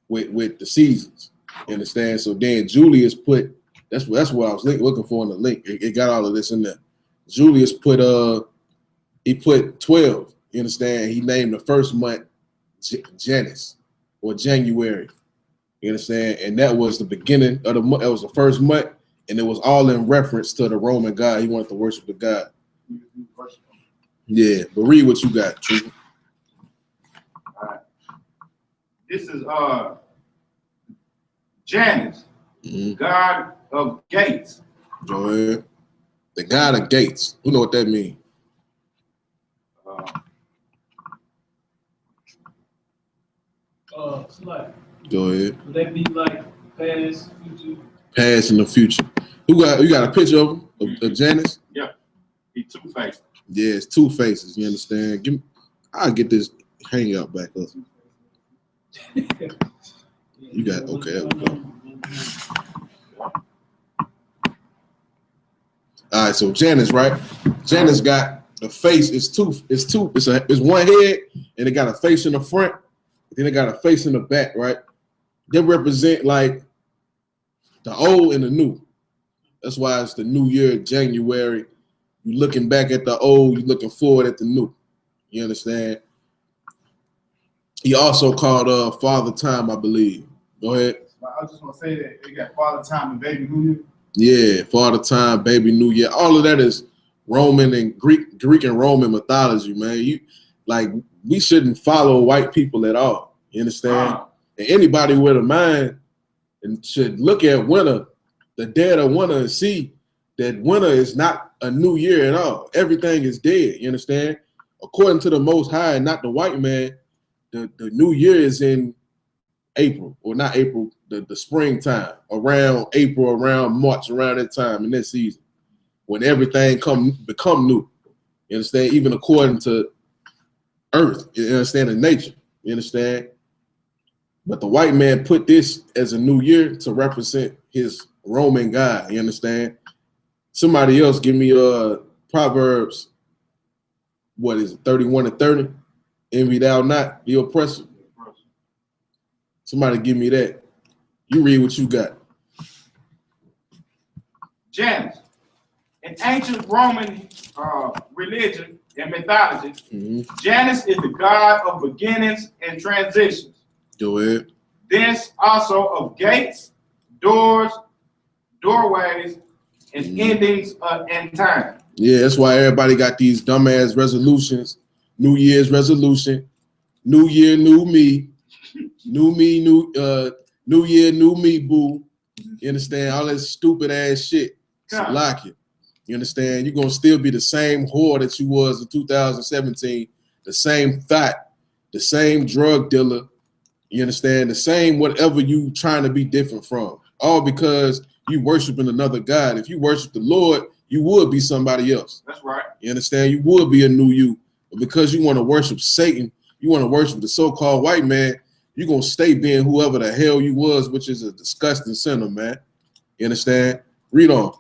with the seasons. You understand? So then Julius put that's what I was looking for in the link. It got all of this in there. Julius put he put 12. You understand? He named the first month Janus or January. You understand? And that was the beginning of the month. That was the first month, and it was all in reference to the Roman god. He wanted to worship the god. Yeah, but read what you got, True. All right. This is Janus, god of gates. Go ahead. The god of gates. Who know what that means? So like, go ahead. Would that be like past, future? Past and the future. You got a picture of him, of Janus? Yeah. He two-faced. Yeah, it's two faces. You understand? I'll get this hangout back up. You got okay. There we go. All right, so Janus, right? Janus got the face. It's one head, and it got a face in the front. Then it got a face in the back, right? They represent like the old and the new. That's why it's the new year, January. You looking back at the old, you looking forward at the new. You understand? He also called Father Time, I believe. Go ahead. I just want to say that they got Father Time and Baby New Year. Yeah, Father Time, Baby New Year. All of that is Roman and Greek and Roman mythology, man. We shouldn't follow white people at all. You understand? And anybody with a mind and should look at winter, the dead of winter, and see that winter is not a new year at all. Everything is dead. You understand? According to the Most High, not the white man, the new year is in April, or not April, the springtime, around April, around March, around that time in that season, when everything become new. You understand? Even according to Earth, you understand, in nature. You understand? But the white man put this as a new year to represent his Roman God. You understand? Somebody else give me Proverbs, what is it, 31:30? Envy thou not the oppressor. Somebody give me that. You read what you got. Janus. In ancient Roman religion and mythology, Janus is the god of beginnings and transitions. Go ahead. This also of gates, doors, doorways, and endings and time. Yeah, that's why everybody got these dumbass resolutions. New Year's resolution, New Year, new me, new year, new me, boo. You understand? All that stupid ass shit. Like it. You understand? You're gonna still be the same whore that you was in 2017, the same thought, the same drug dealer. You understand? The same whatever you trying to be different from. All because you worshiping another God. If you worship the Lord, you would be somebody else. That's right. You understand? You would be a new you. But because you want to worship Satan, you want to worship the so-called white man, you're going to stay being whoever the hell you was, which is a disgusting sinner, man. You understand? Read on.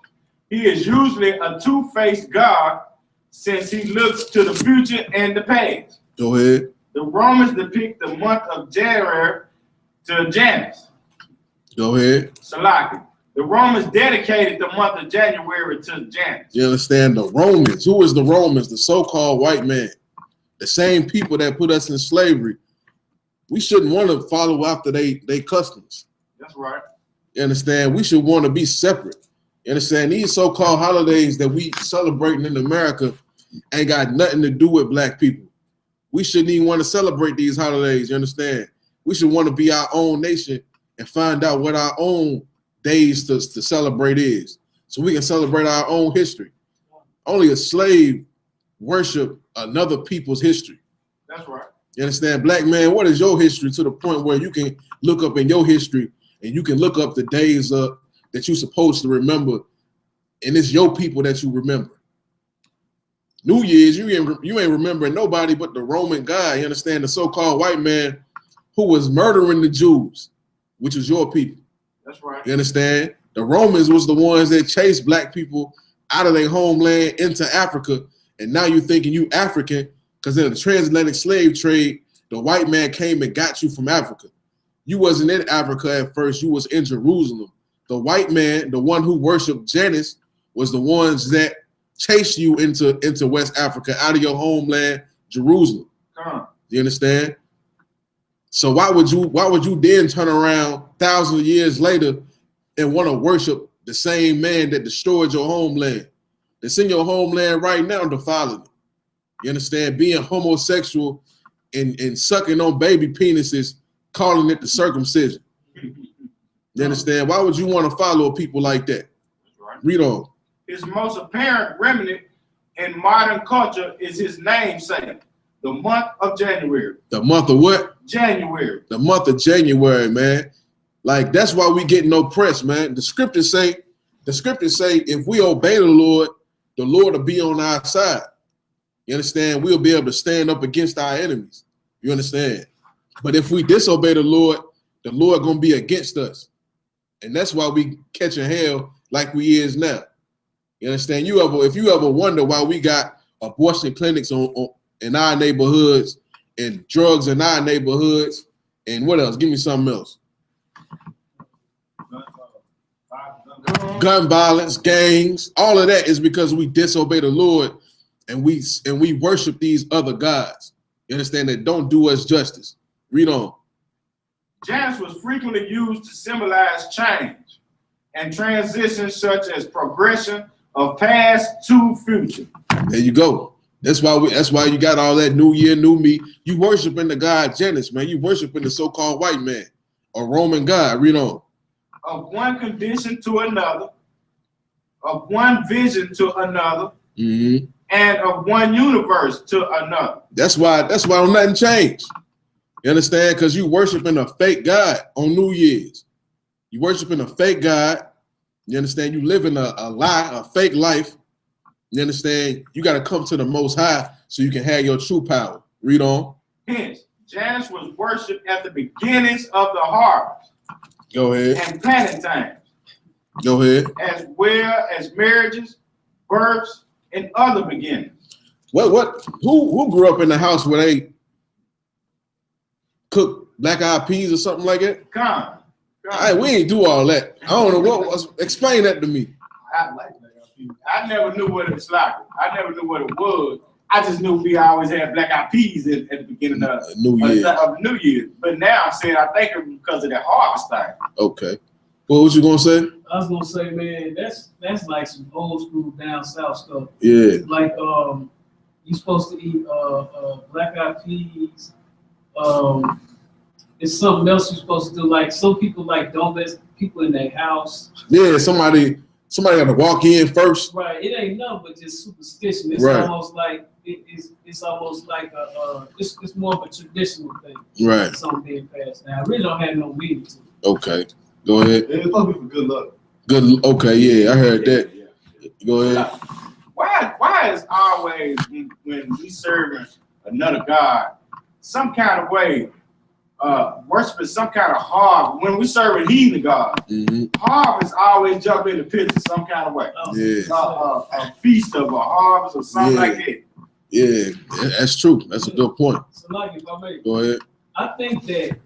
He is usually a two-faced God since he looks to the future and the past. Go ahead. The Romans depict the month of January to Janus. Go ahead. Salaki. The Romans dedicated the month of January to Janus. You understand? The Romans. Who is the Romans? The so-called white man. The same people that put us in slavery. We shouldn't want to follow after they customs. That's right. You understand? We should want to be separate. You understand? These so-called holidays that we celebrating in America ain't got nothing to do with black people. We shouldn't even want to celebrate these holidays. You understand? We should want to be our own nation and find out what our own days to celebrate is, so we can celebrate our own history. Only a slave worship another people's history. That's right. You understand? Black man, what is your history, to the point where you can look up in your history and you can look up the days that you're supposed to remember, and it's your people that you remember. New Year's, you ain't remembering nobody but the Roman guy. You understand? The so-called white man who was murdering the Jews, which was your people. That's right. You understand? The Romans was the ones that chased black people out of their homeland into Africa, and now you thinking you African because in the transatlantic slave trade, the white man came and got you from Africa. You wasn't in Africa at first. You was in Jerusalem. The white man, the one who worshipped Janus, was the ones that chased you into West Africa out of your homeland, Jerusalem. You understand? So why would you then turn around thousands of years later and want to worship the same man that destroyed your homeland, that's in your homeland right now, defiling it? You understand? Being homosexual and sucking on baby penises, calling it the circumcision. You understand? Why would you want to follow people like that? Right. Read on. His most apparent remnant in modern culture is his namesake, the month of January. The month of what? January. The month of January, man. Like, that's why we getting oppressed, man. The scriptures say if we obey the Lord will be on our side. You understand? We'll be able to stand up against our enemies. You understand? But if we disobey the Lord gonna be against us. And that's why we catching hell like we is now. You understand? If you ever wonder why we got abortion clinics in our neighborhoods and drugs in our neighborhoods, and what else? Give me something else. gun violence, gangs, all of that is because we disobey the Lord and we worship these other gods. You understand, that don't do us justice. Read on. Janus was frequently used to symbolize change and transition, such as progression of past to future. There you go. That's why you got all that new year, new me. You worshiping the god Janus, man. You worshiping the so-called white man, a Roman god. Read on. Of one condition to another, of one vision to another, and of one universe to another. That's why nothing changed. You understand? Because you worshiping a fake God on New Year's. You worshiping a fake God. You understand? You living a lie, a fake life. You understand? You got to come to the Most High so you can have your true power. Read on. Hence, Janus was worshipped at the beginnings of the harvest. Go ahead. And planting times. Go ahead. As well as marriages, births, and other beginnings. Who grew up in the house where they cook black eyed peas or something like that? Come. We ain't do all that. I don't know what was. Explain that to me. I never knew what it was like. I never knew what it was. I just knew we always had black eyed peas at the beginning of New Year. But now I'm saying I think it's because of that harvest thing. Okay. What was you gonna say? I was gonna say, man, that's like some old school down south stuff. Yeah. Like you supposed to eat black eyed peas. It's something else you're supposed to do. Like some people don't let people in their house. Yeah, somebody got to walk in first. Right. It ain't nothing but just superstition. It's almost like it's almost like it's more of a traditional thing. Right. Something being passed down. I really don't have no meaning to it. Okay. Go ahead. It's supposed to be for good luck. Good. Okay. Yeah, I heard that. Yeah. Go ahead. Why is always when we serving another God some kind of way? Worshiping some kind of harvest. When we serve a heathen God, harvest always jump in the picture some kind of way. A feast of a harvest or something like that. Yeah, that's true. That's a good point. So like if I may, go ahead. I think that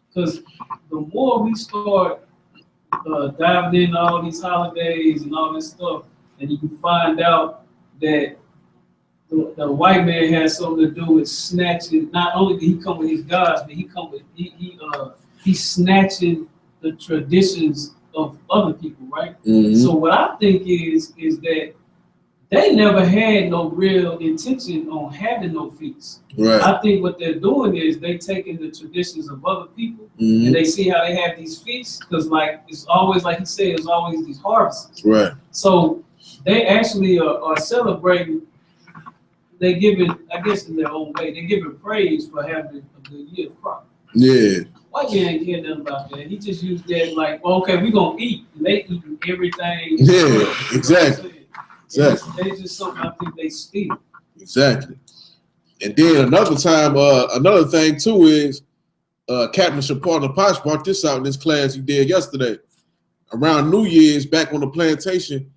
because the more we start diving into all these holidays and all this stuff, and you can find out that the white man has something to do with snatching. Not only did he come with his gods, but he's snatching the traditions of other people, right? So what I think is that they never had no real intention on having no feasts. Right. I think what they're doing is they taking the traditions of other people and they see how they have these feasts because it's always like he said, it's always these harvests. Right. So they actually are celebrating. They give it, I guess, in their own way. They give it praise for having a good year crop. Yeah. White man ain't care nothing about that. He just used that like, okay, we're gonna eat. And they eating everything. Yeah, exactly. Exactly. It's just something I think they steal. Exactly. And then another time, another thing too is Captain Shaparta Posh brought this out in this class he did yesterday. Around New Year's, back on the plantation,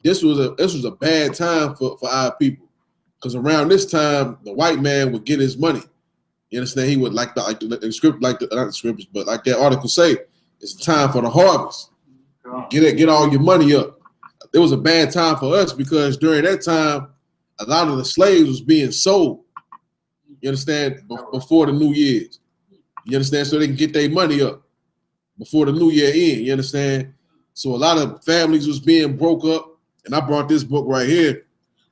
this was a bad time for our people. Because around this time, the white man would get his money. You understand? He would like the script, not the scriptures, but like that article say, it's time for the harvest. Get all your money up. It was a bad time for us because during that time, a lot of the slaves was being sold. You understand? Before the New Year's. You understand? So they can get their money up before the New Year end. You understand? So a lot of families was being broke up. And I brought this book right here.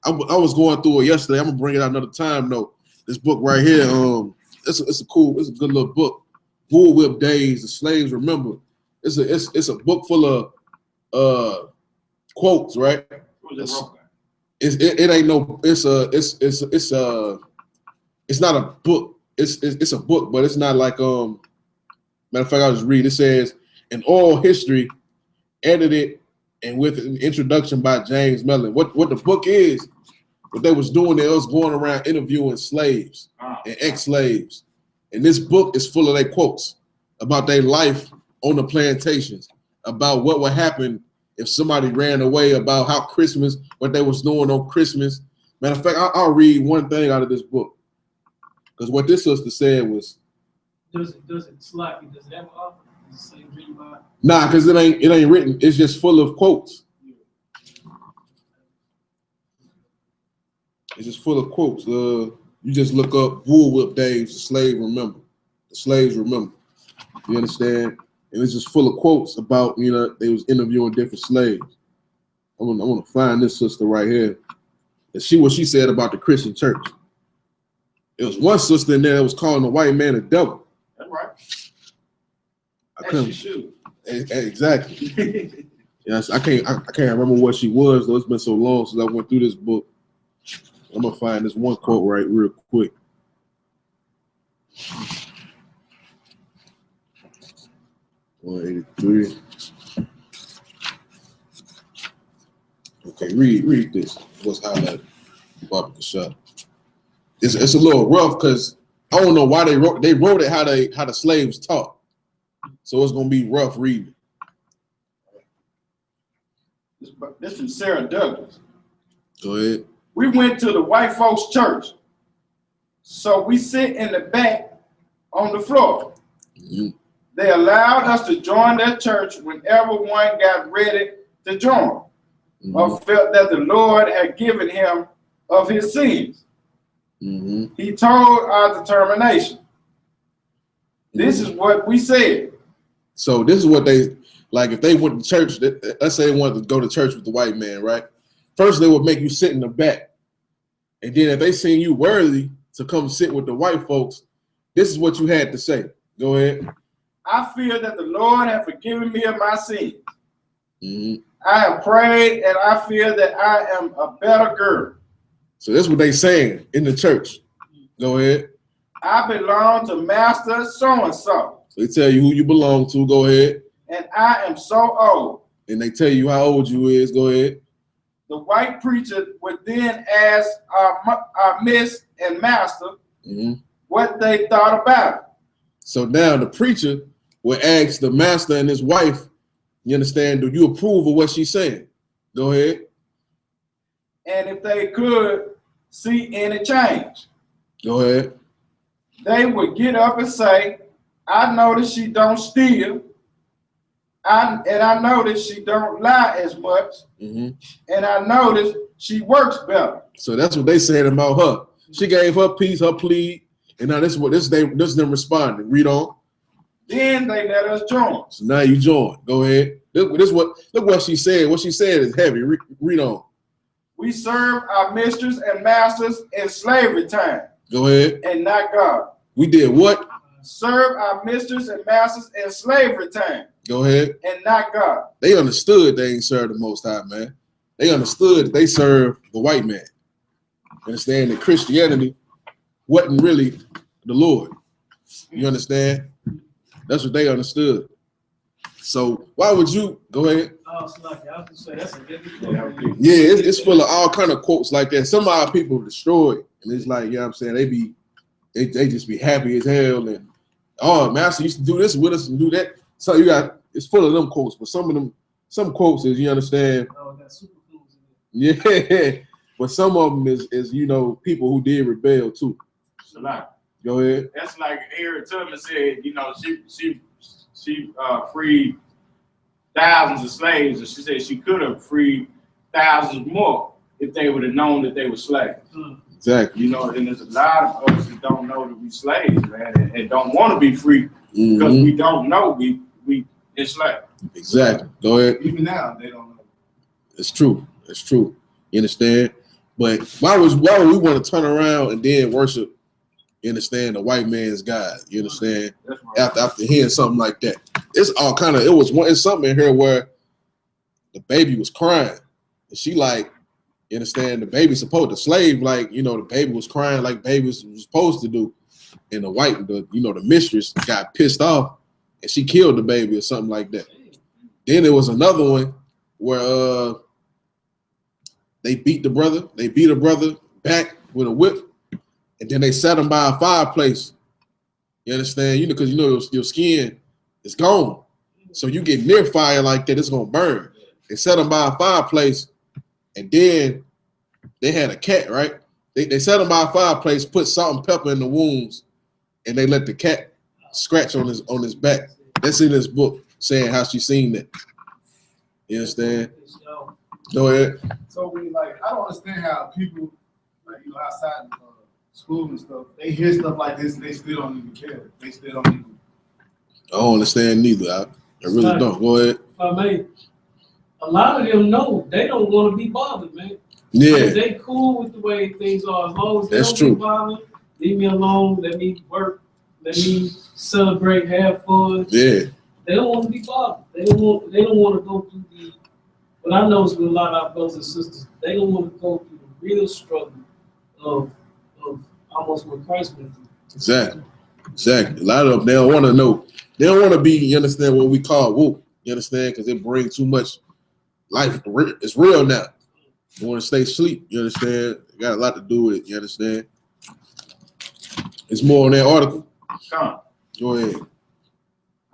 I was going through it yesterday. I'm gonna bring it out another time though. This book right here, it's a good little book. Bull Whip Days, the Slaves Remember. It's a book full of quotes, right? It ain't no. It's not a book. It's a book, but it's not like matter of fact, I'll just read. It says in oral history, edited and with an introduction by James Mellon. What the book is, what they was doing, they was going around interviewing slaves and ex-slaves. And this book is full of their quotes about their life on the plantations, about what would happen if somebody ran away, about how Christmas, what they was doing on Christmas. Matter of fact, I'll read one thing out of this book. Because what this sister said was, does it have an author? Nah, because it ain't written. It's just full of quotes. It's just full of quotes. You just look up Bullwhip Days, the slave remember. The slaves remember. You understand? And it's just full of quotes about, they was interviewing different slaves. I want to find this sister right here. And what she said about the Christian church. There was one sister in there that was calling the white man a devil. That's right. As she should. Exactly. Yes, I can't remember what she was though. It's been so long since I went through this book. I'm gonna find this one quote right real quick. $183. Okay, read this. What's highlighted? Barbecue shop. It's a little rough because I don't know why they wrote it how the slaves taught. So it's gonna be rough reading. This from Sarah Douglas. Go ahead. We went to the white folks' church, so we sit in the back on the floor. Mm-hmm. They allowed us to join their church whenever one got ready to join, mm-hmm. or felt that the Lord had given him of his sins. Mm-hmm. He told our determination. This is what we said. So this is what they, like if they went to church, let's say they wanted to go to church with the white man, right? First they would make you sit in the back. And then if they seen you worthy to come sit with the white folks, this is what you had to say. Go ahead. I feel that the Lord has forgiven me of my sins. Mm-hmm. I have prayed and I feel that I am a better girl. So that's what they saying in the church. Go ahead. I belong to Master so-and-so. So they tell you who you belong to. Go ahead. And I am so old. And they tell you how old you is. Go ahead. The white preacher would then ask our miss and master mm-hmm. what they thought about it. So now the preacher would ask the master and his wife, you understand, do you approve of what she's saying? Go ahead. And if they could see any change. Go ahead. They would get up and say, I notice she don't steal. And I notice she don't lie as much. Mm-hmm. And I notice she works better. So that's what they said about her. She gave her piece, her plea, and now this is them responding. Read on. Then they let us join. So now you join. Go ahead. Look what she said. What she said is heavy. Read on. We serve our mistresses and masters in slavery time. Go ahead. And not God. We did what? Serve our mistresses and masters in slavery time. Go ahead. And not God. They understood they ain't served the Most High, man. They understood they served the white man. Understand that Christianity wasn't really the Lord. You understand? That's what they understood. So why would you go ahead? Yeah, it's full of all kind of quotes like that. Some of our people destroyed, and it's like, you know what I'm saying, they just be happy as hell, and oh, master used to do this with us and do that. So it's full of them quotes, but some quotes is, you understand. Oh, that's super cool. Yeah, but some of them is people who did rebel too. SHALAM. Go ahead. That's like Aaron Tubman said, she freed thousands of slaves, and she said she could have freed thousands more if they would have known that they were slaves. Exactly. And there's a lot of us that don't know that we slaves, man, and don't want to be free because we don't know we enslaved. Exactly. Go ahead. Even now, they don't know. It's true. It's true. You understand? But why would we want to turn around and then worship, you understand, the white man's God? You understand? Right. After hearing something like that. It's all kind of, it's something in here where the baby was crying. And she like, you understand, the slave, like, the baby was crying like babies was supposed to do. And the mistress got pissed off and she killed the baby or something like that. Then there was another one where they beat a brother back with a whip, and then they sat him by a fireplace. You understand? Because your skin is gone. So you get near fire like that, it's gonna burn. They set him by a fireplace, and then they had a cat, right? They set him by a fireplace, put salt and pepper in the wounds, and they let the cat scratch on his back. That's in this book saying how she seen that. You understand? Go ahead. So we like, I don't understand how people, like, you know, outside of school and stuff, they hear stuff like this and they still don't even care. They still don't even. I don't understand neither. I really don't. Go ahead. If I may, a lot of them know they don't want to be bothered, man. Yeah. They cool with the way things are. As long as they That's don't true. be bothered, leave me alone, let me work, let me celebrate, have fun. Yeah. They don't want to be bothered. They don't want to go through the, what I know is with a lot of our brothers and sisters, they don't want to go through the real struggle of almost what Christ went through. Exactly. Exactly. A lot of them, they don't want to know. They don't want to be, you understand, what we call whoop. You understand? Because it brings too much life. It's real now. You want to stay asleep. You understand? It got a lot to do with it. You understand? It's more on that article. Come. Go ahead.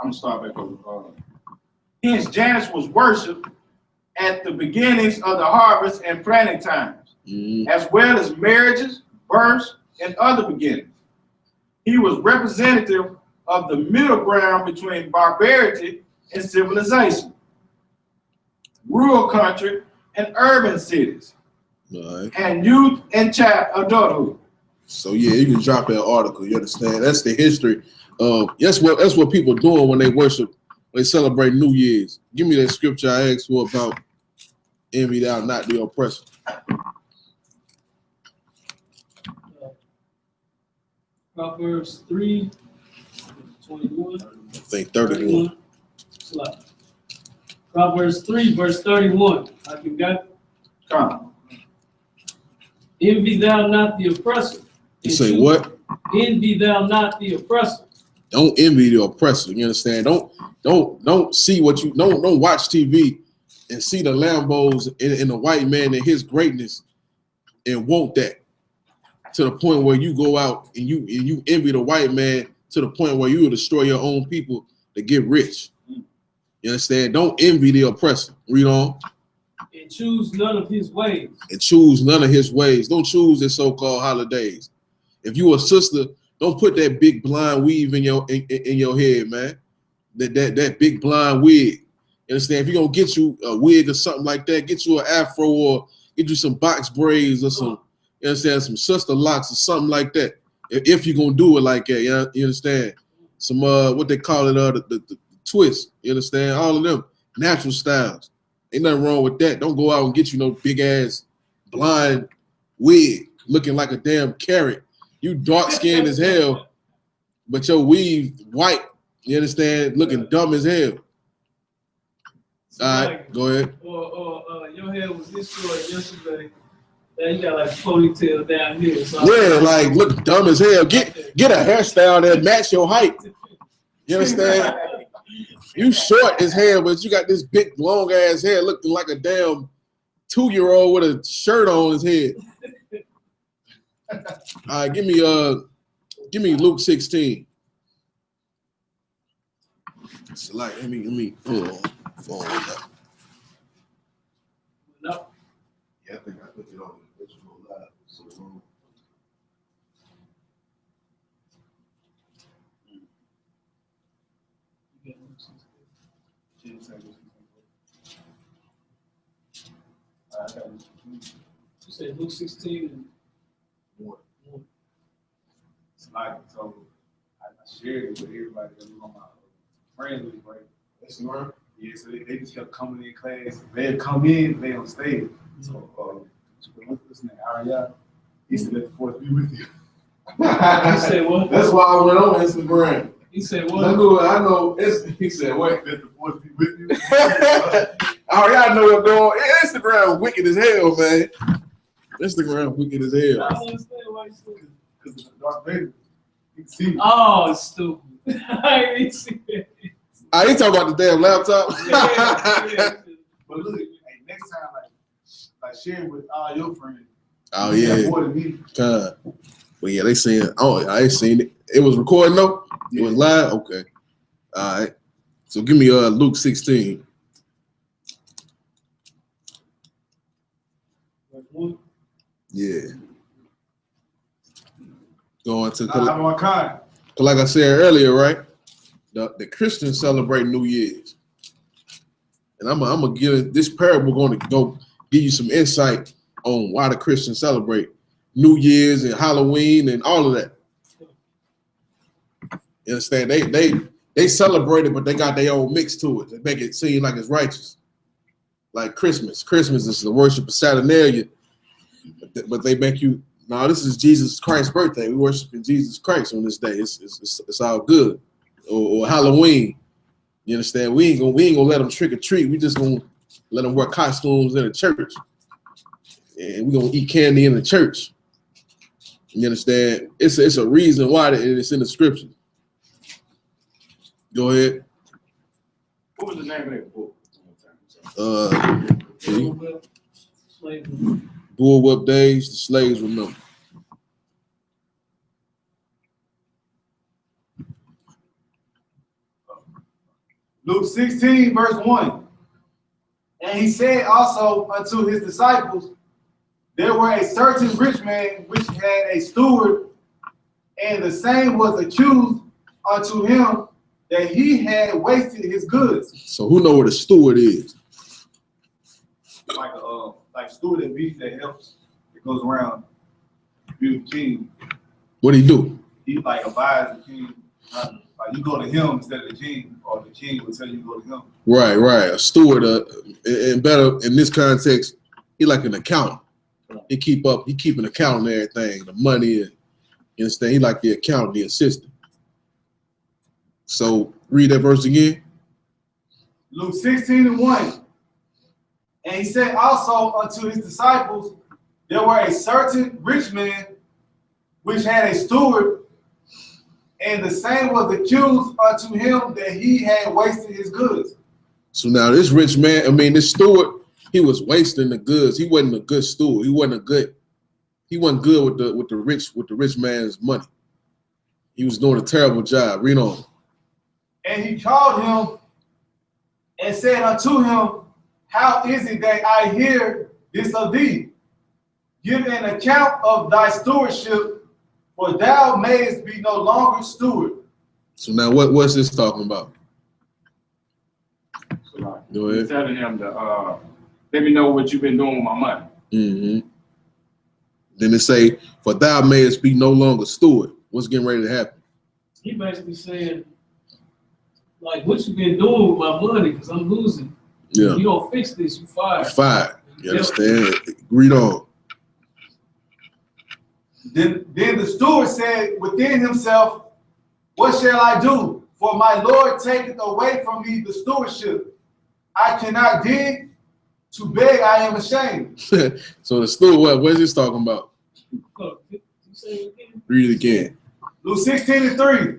I'm gonna start back over. Hence, Janus was worshipped at the beginnings of the harvest and planting times, as well as marriages, births, and other beginnings. He was representative of the middle ground between barbarity and civilization, rural country and urban cities, and youth and adulthood. So yeah, you can drop that article. You understand? That's the history of that's what people doing when they worship, when they celebrate New Year's. Give me that scripture I asked for about envy thou not the oppressor. Proverbs 3:21. I think 31. Proverbs 3, verse 31. I can got. Come. Envy thou not the oppressor. You say what? Envy thou not the oppressor. Don't envy the oppressor. You understand? Don't see what you don't watch TV and see the Lambos in the white man and his greatness and want that to the point where you go out and you envy the white man to the point where you will destroy your own people to get rich. You understand? Don't envy the oppressor. Read on. And choose none of his ways. And choose none of his ways. Don't choose his so-called holidays. If you a sister, don't put that big blind weave in your head, man. That big blind wig. You understand? If you're gonna get you a wig or something like that, get you an afro or get you some box braids or some, you understand, some sister locks or something like that. If you're gonna do it like that, you understand? Some what they call it, the twist. You understand? All of them natural styles. Ain't nothing wrong with that. Don't go out and get you no big ass blind wig looking like a damn carrot. You dark skinned as hell, but your weave white. You understand? Looking dumb as hell. All right, go ahead. Or your hair was this short yesterday. Now you got like a ponytail down here. So yeah, like look dumb as hell. Get a hairstyle that match your height. You understand? You short as hell, but you got this big long ass hair looking like a damn 2-year-old with a shirt on his head. All right, give me Luke 16. So like, let me hold on. Phone up. No. Yeah, I think I put it on the original live. So You said Luke 16 and 1. It's like, so I shared it with everybody that was on my friends with, right? that's right. Yeah, so they just kept coming in class. They'd come in, they on stage. So, what's this name? Arya? He said, let the force be with you. He said what? That's why I went on Instagram. He said what? I know. He said what? Let the force be with you. Y'all know what's going on. Instagram wicked as hell, man. Instagram wicked as hell. I don't understand why you said it. Because of the dark baby. You can see me. Oh, it's stupid. I didn't see it. I ain't talking about the damn laptop. Yeah. But look, hey, next time, like share with all your friends. Oh yeah. More than me. But yeah, they saying, oh, I ain't seen it. It was recording though? It was live? Okay. All right. So give me Luke 16. Yeah. Going to I'm on kind. like I said earlier, right? the Christians celebrate New Year's. And I'm gonna give this parable going to go give you some insight on why the Christians celebrate New Year's and Halloween and all of that. You understand? They celebrate it, but they got their own mix to it. They make it seem like it's righteous. Like Christmas. Christmas is the worship of Saturnalia, but they make you, no, this is Jesus Christ's birthday. We worshiping Jesus Christ on this day. It's all good. Or Halloween. You understand? We ain't gonna let them trick or treat. We just gonna let them wear costumes in the church, and we gonna eat candy in the church. You understand? It's a reason why it's in the scripture. Go ahead. What was the name of that book? Bullwhip Days, the Slaves Remember. Luke 16, verse 1. And he said also unto his disciples, there were a certain rich man which had a steward, and the same was accused unto him that he had wasted his goods. So who know what a steward is? Like a steward that helps, that goes around the king. What do he do? He like abides the king. Like you go to him instead of the king, or the king will tell you to go to him. Right. A steward, and better in this context, he like an accountant. He keep an account on everything, the money, and you understand. He like the accountant, the assistant. So read that verse again. Luke 16 and 1. And he said also unto his disciples, there were a certain rich man which had a steward, and the same was accused unto him that he had wasted his goods. So now this rich man, this steward, he was wasting the goods. He wasn't a good steward. He wasn't good with the rich man's money. He was doing a terrible job. Read on. And he called him and said unto him, how is it that I hear this of thee? Give an account of thy stewardship, for thou mayest be no longer steward. So now what's this talking about? So go ahead. He's telling him to let me know what you've been doing with my money. Mm-hmm. Then it say, for thou mayest be no longer steward. What's getting ready to happen? He basically saying, like, what you been doing with my money? Because I'm losing. Yeah. You don't fix this, you fired. You're fired. You understand? Read on. Then the steward said within himself, what shall I do? For my Lord taketh away from me the stewardship. I cannot dig, to beg I am ashamed. So the steward, what is this talking about? Read it again. Luke 16 and 3.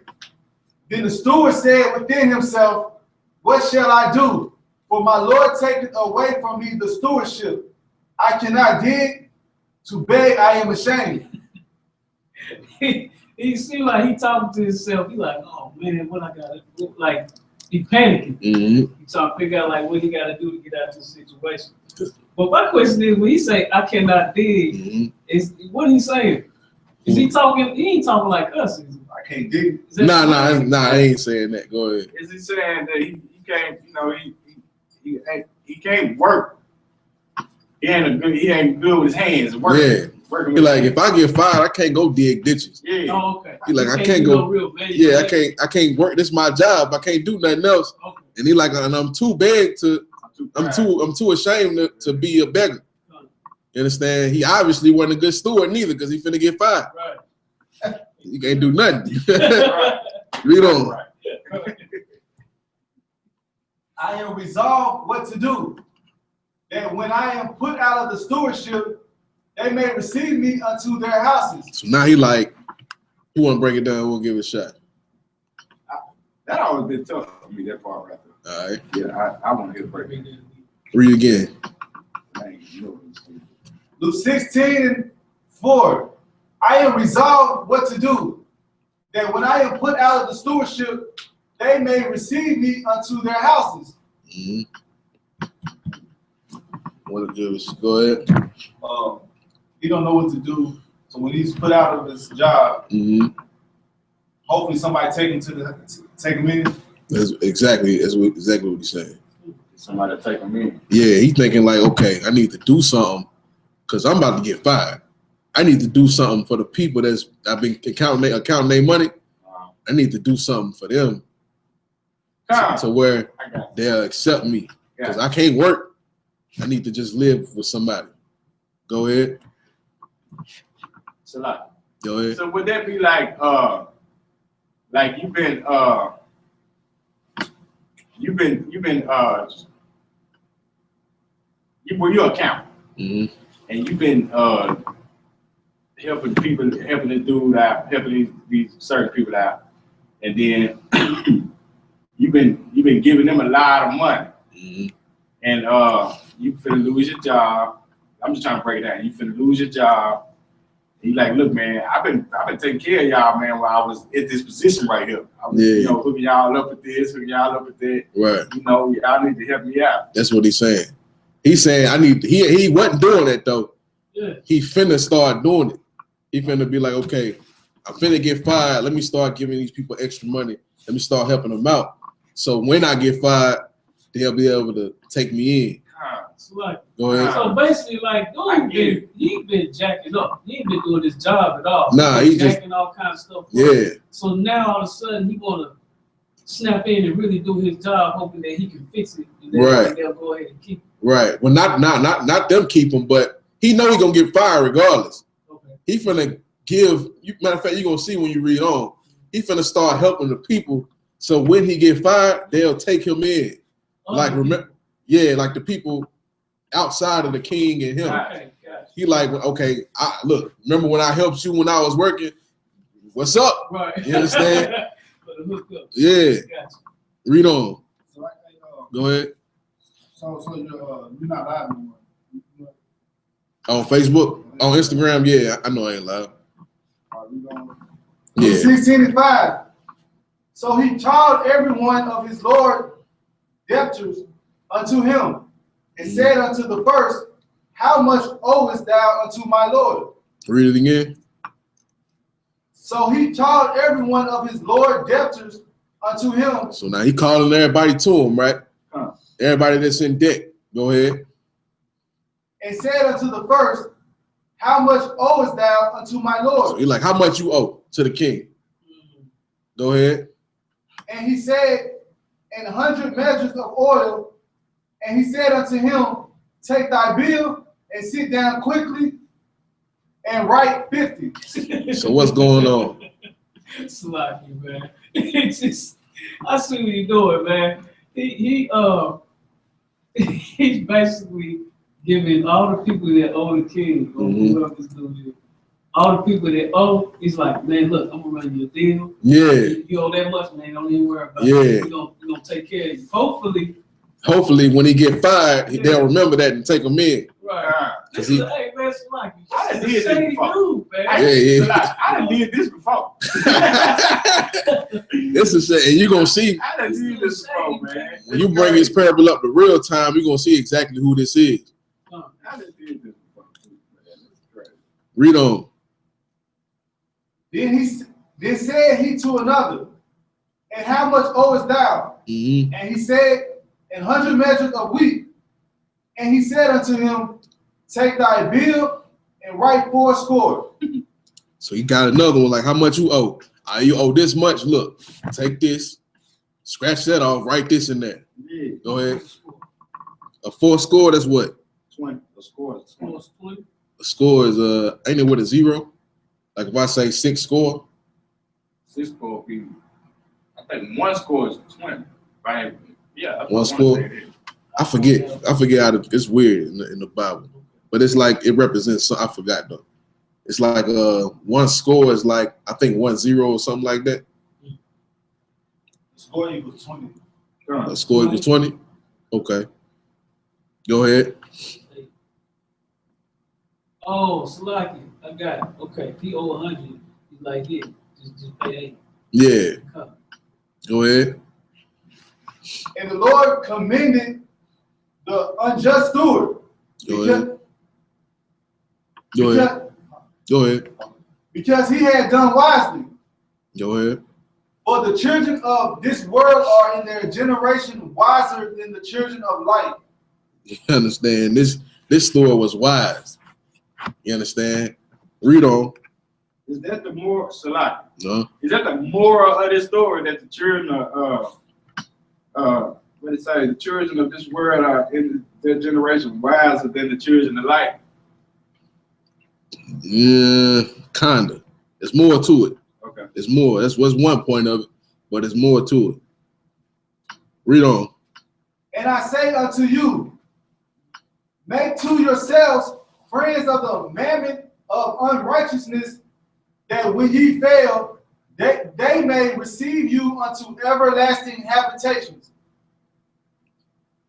Then the steward said within himself, what shall I do? For my Lord taketh away from me the stewardship. I cannot dig, to beg I am ashamed. He seemed like he talking to himself. He like, oh man, what I gotta do? Like, he panicking. Mm-hmm. He trying to figure out like what he gotta do to get out of this situation. But my question is, when he say I cannot dig, mm-hmm. is what he saying? Is he talking? He ain't talking like us. Is he? I can't dig. Nah, I ain't saying that. Go ahead. Is he saying that he can't, he can't work? He ain't good with his hands. Yeah. He like, if I get fired, I can't go dig ditches. Yeah. Oh, okay. He like, I can't go. Yeah, I can't work. This is my job. I can't do nothing else. Okay. And he like, and I'm too big to. I'm too ashamed to be a beggar. You understand? He obviously wasn't a good steward neither, because he finna get fired. Right. He can't do nothing. Read on. Right. I am resolved what to do, that when I am put out of the stewardship, they may receive me unto their houses. So now he like, you want to break it down? We'll give it a shot. That always been tough for me, that part right there. All right. Yeah, I want to hear the break. Read again. Luke 16 and 4. I am resolved what to do, that when I am put out of the stewardship, they may receive me unto their houses. Mm-hmm. Want to give us? Go ahead. He don't know what to do, so when he's put out of his job, mm-hmm. hopefully somebody take him in, That's exactly what he's saying. Somebody take them in. Yeah, he's thinking like, okay, I need to do something because I'm about to get fired. I need to do something for the people I've been counting their money. I need to do something for them to where they'll accept me because I can't work. I need to just live with somebody. Go ahead. So like, go ahead. So would that be like you've been you're an accountant, and you've been helping this dude out, helping these certain people out, and then you've been giving them a lot of money, and you finna lose your job. I'm just trying to break it down. You finna lose your job. And you like, look, man, I've been taking care of y'all, man, while I was at this position right here. I was, hooking y'all up with this, hooking y'all up with that. Right. Y'all need to help me out. That's what he's saying. He's saying he wasn't doing that though. Yeah. He finna start doing it. He finna be like, okay, I'm finna get fired. Let me start giving these people extra money. Let me start helping them out. So when I get fired, they'll be able to take me in. So, like, go ahead. So basically, like, dude, he been jacking up. He ain't been doing his job at all. Nah, he just jacking all kinds of stuff. Yeah. So now all of a sudden he wanna snap in and really do his job, hoping that he can fix it. And then they'll go ahead and keep it. Right. Well, not them keep him, but he know he gonna get fired regardless. Okay. He finna give. Matter of fact, you gonna see when you read on. He finna start helping the people. So when he get fired, they'll take him in. Like remember, like the people outside of the king and him. Okay, gotcha. He like, okay, look, remember when I helped you when I was working? What's up? Right. You understand? Yeah. Gotcha. Read on. So go ahead. So you're not live anymore. On Facebook? On Instagram? Yeah, I know I ain't live. Yeah. 16:5. So he charged every one of his Lord debtors unto him, and said unto the first, how much owest thou unto my Lord? Read it again. So he charged every one of his Lord debtors unto him. So now he calling everybody to him, right? Everybody that's in debt. Go ahead. And said unto the first, how much owest thou unto my Lord? So he like, how much you owe to the king? Go ahead. And he said, 100 measures of oil. And he said unto him, take thy bill and sit down quickly and write 50. So what's going on? Sloppy, man. It's just, I see what you're doing, man. He's basically giving all the people that owe the king, or whoever this dude is, all the people that owe, he's like, man, look, I'm gonna run you a deal. Yeah. You owe that much, man. Don't even worry about it. We're gonna take care of you. Hopefully, when he get fired, they'll remember that and take him in. Right. Hey, man, it's like I done did this before. Dude, man. I done did this before. This is and you're gonna see. I done did this before, man. When you bring his parable up to real time, you're gonna see exactly who this is. I done did this before, man. Read on. Then said he to another, and how much owest thou? And he said, 100 measures of wheat. And he said unto him, take thy bill and write 4 score. So he got another one, like how much you owe? You owe this much. Look, take this, scratch that off, write this in there. Yeah. Go ahead. A 4 score, that's what? 20. A score is 20. A score is ain't it with a 0? Like if I say 6 score. 6 score would be, I think 1 score is 20. Right? Yeah. 1 score. I forget how it's weird in the Bible, but it's like it represents. I forgot though. It's like 1 score is like I think 1-0 or something like that. Score equals 20. A score equals 20. Okay. Go ahead. Oh, Salaki, I got it. Okay, he owe 100. He's like, yeah, just pay 8. Yeah. Go ahead. And the Lord commended the unjust steward. Go ahead. Because he had done wisely. Go ahead. For the children of this world are in their generation wiser than the children of light. You understand? This story was wise. You understand? Read on. Is that the moral, Salah? No. Is that the moral of this story, that the children what it say? The children of this world are in their generation wiser than the children of light? Yeah, kinda. There's more to it. Okay. There's more. That's what's one point of it, but there's more to it. Read on. And I say unto you, make to yourselves friends of the mammon of unrighteousness, that when ye fail, they may receive you unto everlasting habitations.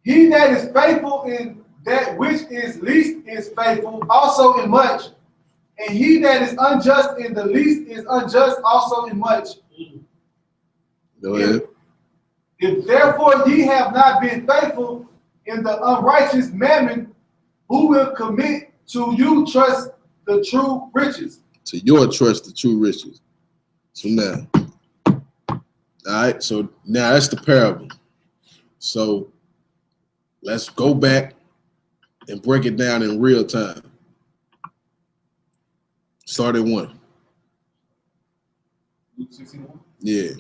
He that is faithful in that which is least is faithful also in much, and he that is unjust in the least is unjust also in much. Go ahead. If therefore ye have not been faithful in the unrighteous mammon, who will commit to you trust the true riches? To your trust, the true riches. So now, all right. So now that's the parable. So let's go back and break it down in real time. Start at 1. Luke 16:1. Yeah.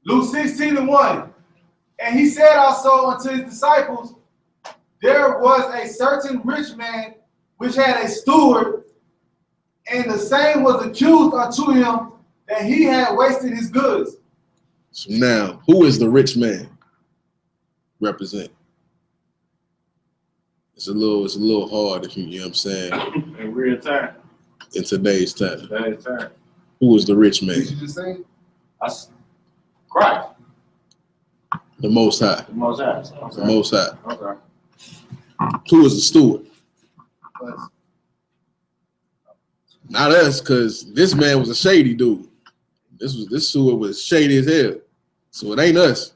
Luke 16:1. And he said also unto his disciples, there was a certain rich man which had a steward, and the same was accused unto him that he had wasted his goods. So now, who is the rich man represent? It's a little hard if you know what I'm saying. In real time. In today's time. Today's time. Who is the rich man? Did you just say? Christ. The Most High. The Most High. Okay. The Most High. Okay. Who is the steward? Us. Not us, because this man was a shady dude. This steward was shady as hell. So it ain't us.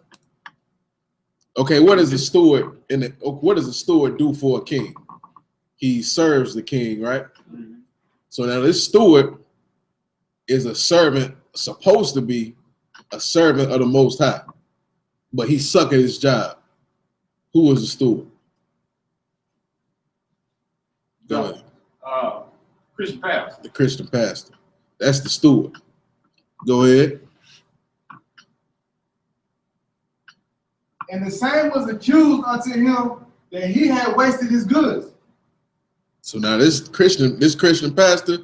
Okay, what does the steward do for a king? He serves the king, right? Mm-hmm. So now this steward is a servant, supposed to be a servant of the Most High, but he suck at his job. Who was the steward? Go ahead. Christian pastor. The Christian pastor. That's the steward. Go ahead. And the same was accused unto him that he had wasted his goods. So now this Christian pastor,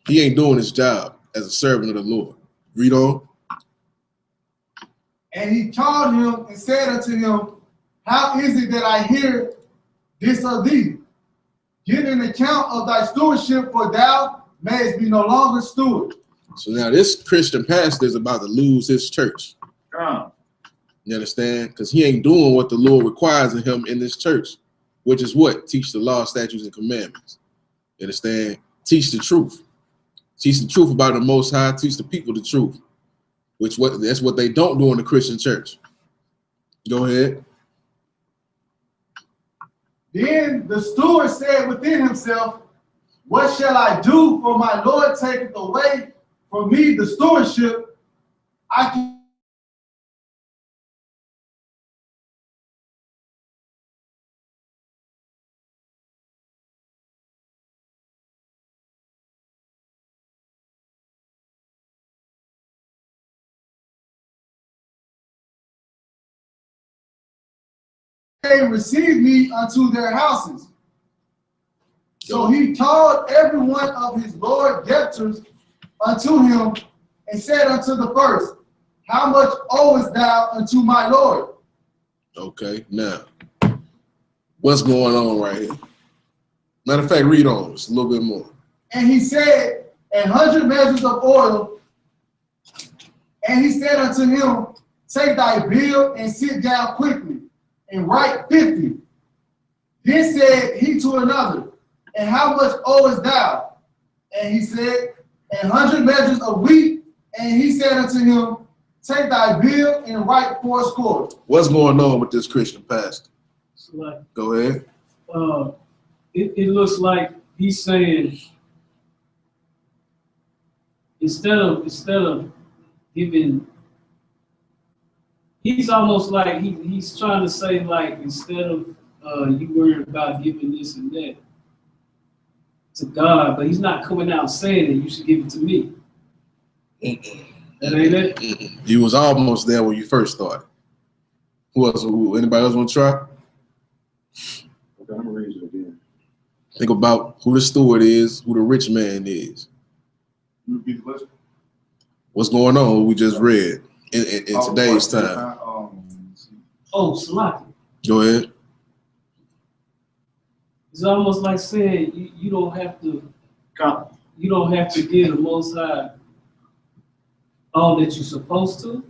he ain't doing his job as a servant of the Lord. Read on. And he called him and said unto him, how is it that I hear this of thee? Give an account of thy stewardship, for thou mayest be no longer steward. So now this Christian pastor is about to lose his church. You understand? Because he ain't doing what the Lord requires of him in this church, which is what? Teach the law, statutes, and commandments. You understand? Teach the truth. Teach the truth about the Most High. Teach the people the truth. That's what they don't do in the Christian church. Go ahead. Then the steward said within himself, what shall I do? For my Lord taketh away from me the stewardship. I can receive me unto their houses. So he called every one of his Lord debtors unto him, and said unto the first, how much owest thou unto my Lord? Okay, now, what's going on right here? Matter of fact, read on just a little bit more. And he said, 100 measures of oil. And he said unto him, take thy bill and sit down quickly, and write 50. Then said he to another, and how much owest thou? And he said, 100 measures of wheat. And he said unto him, take thy bill and write 80. What's going on with this Christian pastor? Like, Go ahead. it looks like he's saying, instead of giving. He's almost like he's trying to say, like, instead of you worrying about giving this and that to God, but he's not coming out saying that you should give it to me. That ain't it. You was almost there when you first started. Who else? Anybody else want to try? Okay, I'm gonna read it again. Think about who the steward is, who the rich man is. You repeat the question? What's going on? What we just read in today's time. Oh, Salaki. Go ahead. It's almost like saying you don't have to. Come. You don't have to give the Most High all that you're supposed to.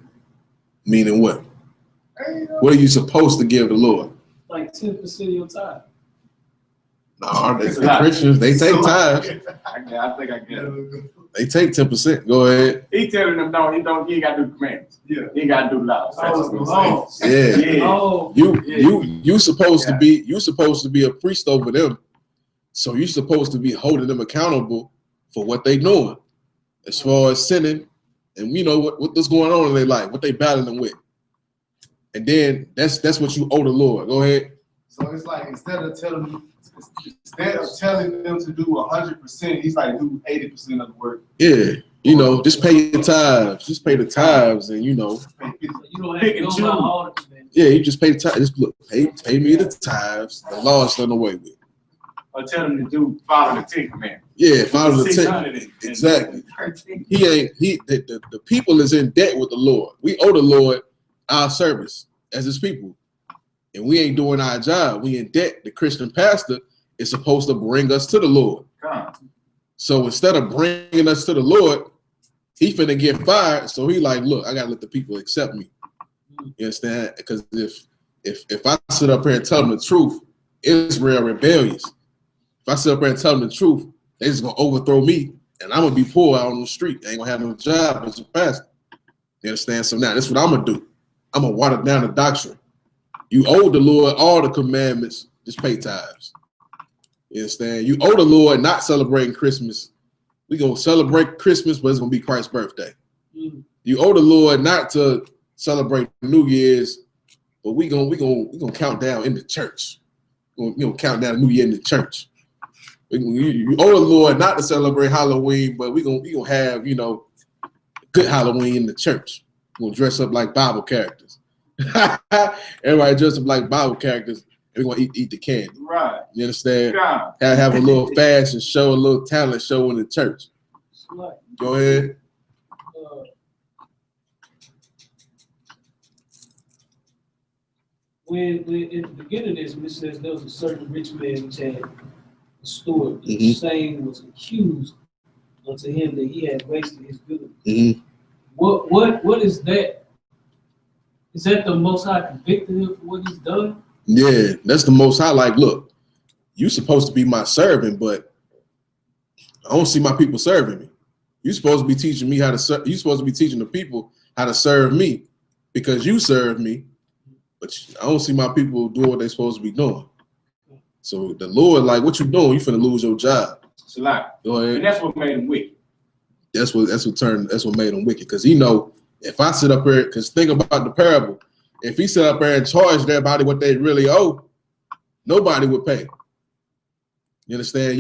Meaning what? What are you supposed to give the Lord? Like 10% of your time. No, the Christians, they take tithes. I think I get it. They take 10%. Go ahead. He telling them no, he ain't gotta do commandments. Yeah. He ain't gotta do laws. Yeah. Oh. You supposed to be a priest over them. So you're supposed to be holding them accountable for what they doing. As far as sinning, and you know what's going on in their life, what they battling with. And then that's what you owe the Lord. Go ahead. So it's like instead of telling them to do 100%, he's like do 80% of the work. Yeah, you know, just pay your tithes. Just pay the tithes, and you know. You don't have to go about all the commandments. Yeah, you just pay the tithes. Just look, pay me the tithes. The law is done away with. Or tell them to follow the 10 commandments. Yeah, follow the 10. Exactly. The people is in debt with the Lord. We owe the Lord our service as his people. And we ain't doing our job. We in debt. The Christian pastor is supposed to bring us to the Lord. So instead of bringing us to the Lord, he finna get fired. So he like, look, I gotta let the people accept me. You understand? Because if I sit up here and tell them the truth, Israel rebellious. If I sit up here and tell them the truth, they just gonna overthrow me, and I'm gonna be poor out on the street. I ain't gonna have no job as a pastor. You understand? So now that's what I'm gonna do. I'm gonna water down the doctrine. You owe the Lord all the commandments, just pay tithes. You understand? You owe the Lord not celebrating Christmas. We gonna celebrate Christmas, but it's gonna be Christ's birthday. You owe the Lord not to celebrate New Year's, but we gonna count down in the church. You know, count down the New Year in the church. You owe the Lord not to celebrate Halloween, but we gonna have, you know, good Halloween in the church. We're gonna dress up like Bible characters. Everybody dress up like Bible characters, and we're gonna eat the candy. Right. You understand? Yeah. Have a little fashion show, a little talent show in the church. Go ahead. When in the beginning of this, when it says there was a certain rich man which had a steward, the same was accused unto him that he had wasted his goods. What is that? Is that the Most High convicting him for what he's done? Yeah, that's the Most High. Like, look, you supposed to be my servant, but I don't see my people serving me. You supposed to be teaching me how to serve. You supposed to be teaching the people how to serve me because you serve me, but I don't see my people doing what they're supposed to be doing. So the Lord, like, what you doing? You finna lose your job. Go ahead. And that's what made him wicked. That's what made him wicked. Because he know if I sit up here, because think about the parable. If he sit up there and charged everybody what they really owe, nobody would pay. You understand?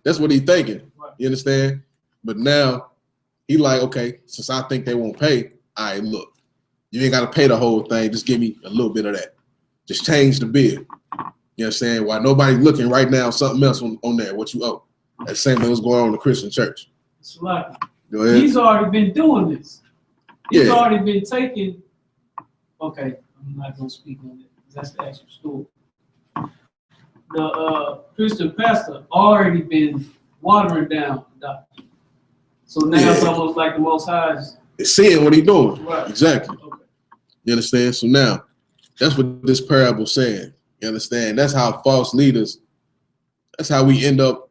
That's what he thinking. You understand? But now he like, okay, since I think they won't pay, all right, look, you ain't got to pay the whole thing. Just give me a little bit of that. Just change the bill. You understand? While nobody's looking right now, something else on there, what you owe. That same thing was going on in the Christian church. It's like, go ahead. He's already been doing this. He's already been taking. Okay, I'm not gonna speak on it. That's the actual story. The Christian pastor already been watering down the doctrine. So now it's almost like the Most High is seeing what he's doing. Right. Exactly. Okay. You understand? So now, that's what this parable saying. You understand? That's how false leaders, that's how we end up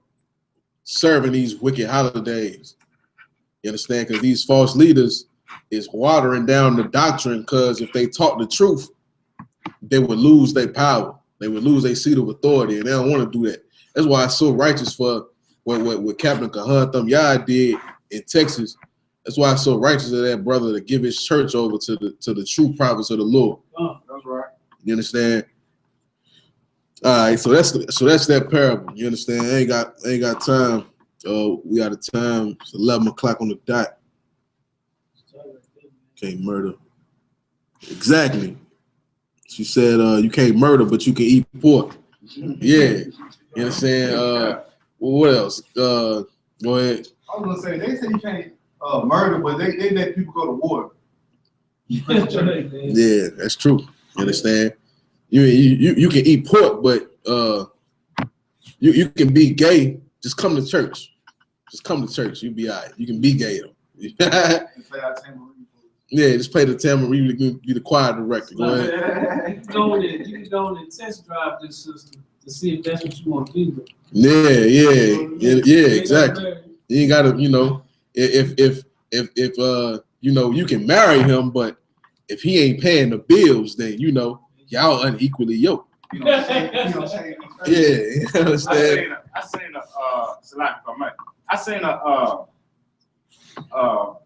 serving these wicked holidays. You understand? Because these false leaders is watering down the doctrine, because if they taught the truth, they would lose their power. They would lose their seat of authority, and they don't want to do that. That's why it's so righteous for what Captain Kahan Thumb Yah did in Texas That's why it's so righteous of that brother to give his church over to the true prophets of the Lord. That's right. You understand? All right, so that's that parable. You understand? I ain't got time. We got a time. It's 11 o'clock on the dot. Can't murder. Exactly. She said you can't murder, but you can eat pork. Yeah. You understand? Well, what else? Go ahead. I was gonna say they say you can't murder, but they let people go to war. Yeah, that's true. You understand? You can eat pork, but you can be gay. Just come to church. Just come to church. You'll be all right. You can be gay though. Yeah, just play the tambourine. You can be the choir director. Go ahead. You can go and test drive this system to see if that's what you want to do. Yeah, exactly. You ain't gotta, if you can marry him, but if he ain't paying the bills, then y'all unequally yoked. Yeah, you understand? I seen a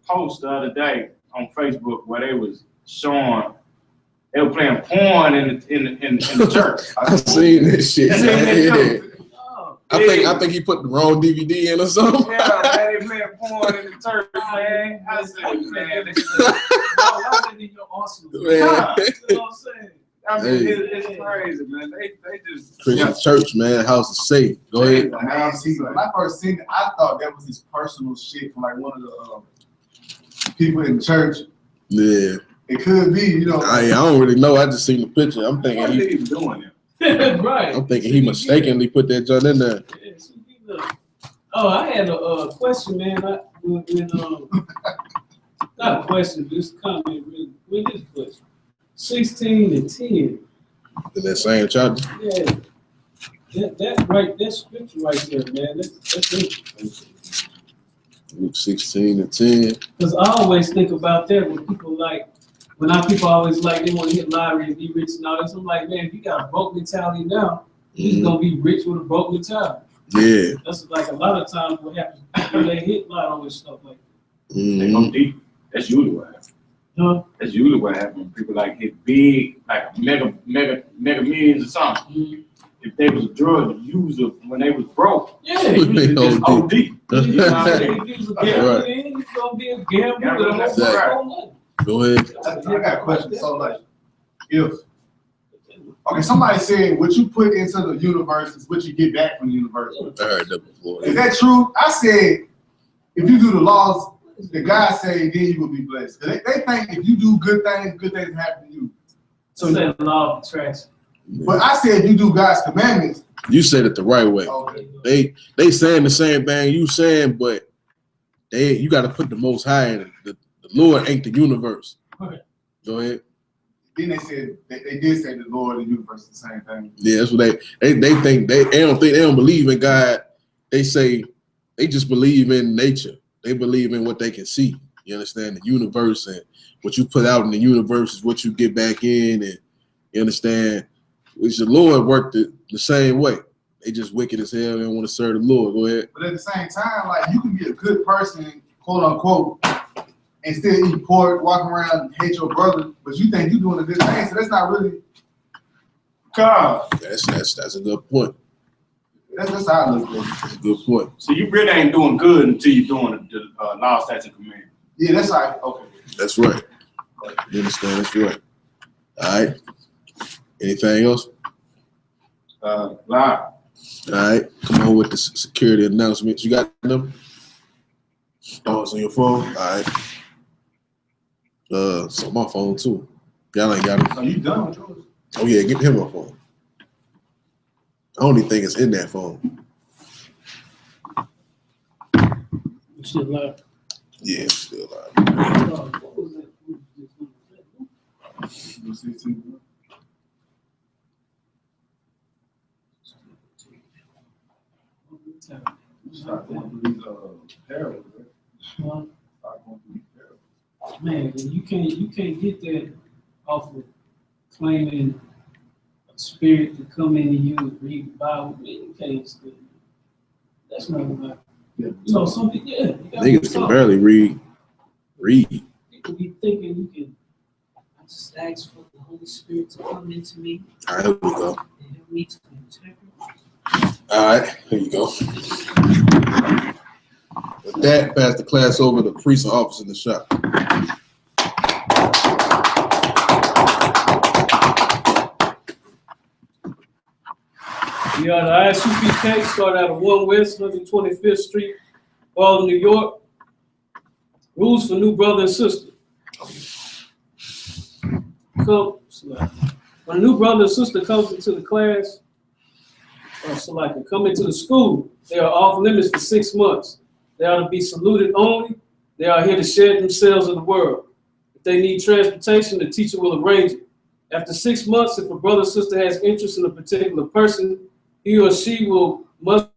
post the other day on Facebook where they was showing they were playing porn in the church. I seen this shit. Yeah. I think he put the wrong DVD in or something. Yeah, man, they playing porn in the church, man. I said, man, this is in your arsenal. Man. You know what I'm saying? I mean, it's crazy, man. They just Christian church, man, house is safe. Go ahead. Man, see, when I first seen it, I thought that was his personal shit from like one of the people in the church. Yeah. It could be, I don't really know. I just seen the picture. I'm thinking what are they even doing it? Right. I'm thinking he mistakenly put that joint in there. Oh, I had a question, man. Not a question, just a comment. Really. What is the question? 16 and 10. In that same chapter? Yeah. That scripture right there, man. That's interesting. Luke 16 and 10. Because I always think about that when people people always they want to hit lottery and be rich and all this. I'm like, man, if you got a broke mentality now, you're gonna be rich with a broke mentality. Yeah. That's like a lot of times what happens when they hit lotto and stuff like that. They go deep. That's usually what happens. Huh? That's usually what happens. People hit big, like mega millions or something. If they was a drug user when they was broke, usually just OD. If you was a gambler, then you're gonna be a gambler with a whole life. Go ahead. I got a question. So somebody said what you put into the universe is what you get back from the universe. I heard that before. Is that true? I said if you do the laws, the God say then you will be blessed. They think if you do good things happen to you. So that law of attraction. But I said if you do God's commandments. You said it the right way. Okay. They saying the same thing you saying, but you got to put the Most High in it. The Lord ain't the universe. Okay. Go ahead. Then they said they did say the Lord and the universe is the same thing. Yeah, that's what they think. They don't believe in God. They say they just believe in nature. They believe in what they can see. You understand? The universe, and what you put out in the universe is what you get back in, and you understand? Which the Lord worked it the same way. They just wicked as hell and want to serve the Lord. Go ahead. But at the same time, you can be a good person, quote unquote, and still eat pork, walk around and hate your brother, but you think you're doing a good thing. So that's not really God. That's a good point. That's how I look at it. That's a good point. So you really ain't doing good until you're doing the law, statutes, and commandments. Yeah, that's how. Okay. That's right. You understand? That's right. All right. Anything else? Live. All right. Come on with the security announcements. You got them? Oh, it's on your phone? All right. It's on my phone too. Y'all ain't got it. Are you done with yours? Oh yeah, give him my phone. I don't even think it's in that phone. It's still live. Yeah, it's still live. What was that? Man, you can't get that off of claiming a spirit to come into you and read the Bible. Man, you can't still. That's not right. Yeah. So some people, Niggas can barely read. Read. You could be thinking you can. I just ask for the Holy Spirit to come into me. All right, here we go. And help me to interpret. All right, here you go. With that, pass the class over to priest and officer in the shop. Yeah, the I.S.U.P.K started out of 1 West 125th Street, Harlem, New York. Rules for new brother and sister. When a new brother and sister comes into the class, come into the school, they are off limits for 6 months. They are to be saluted only. They are here to share themselves in the world. If they need transportation, the teacher will arrange it. After 6 months, if a brother or sister has interest in a particular person, he or she must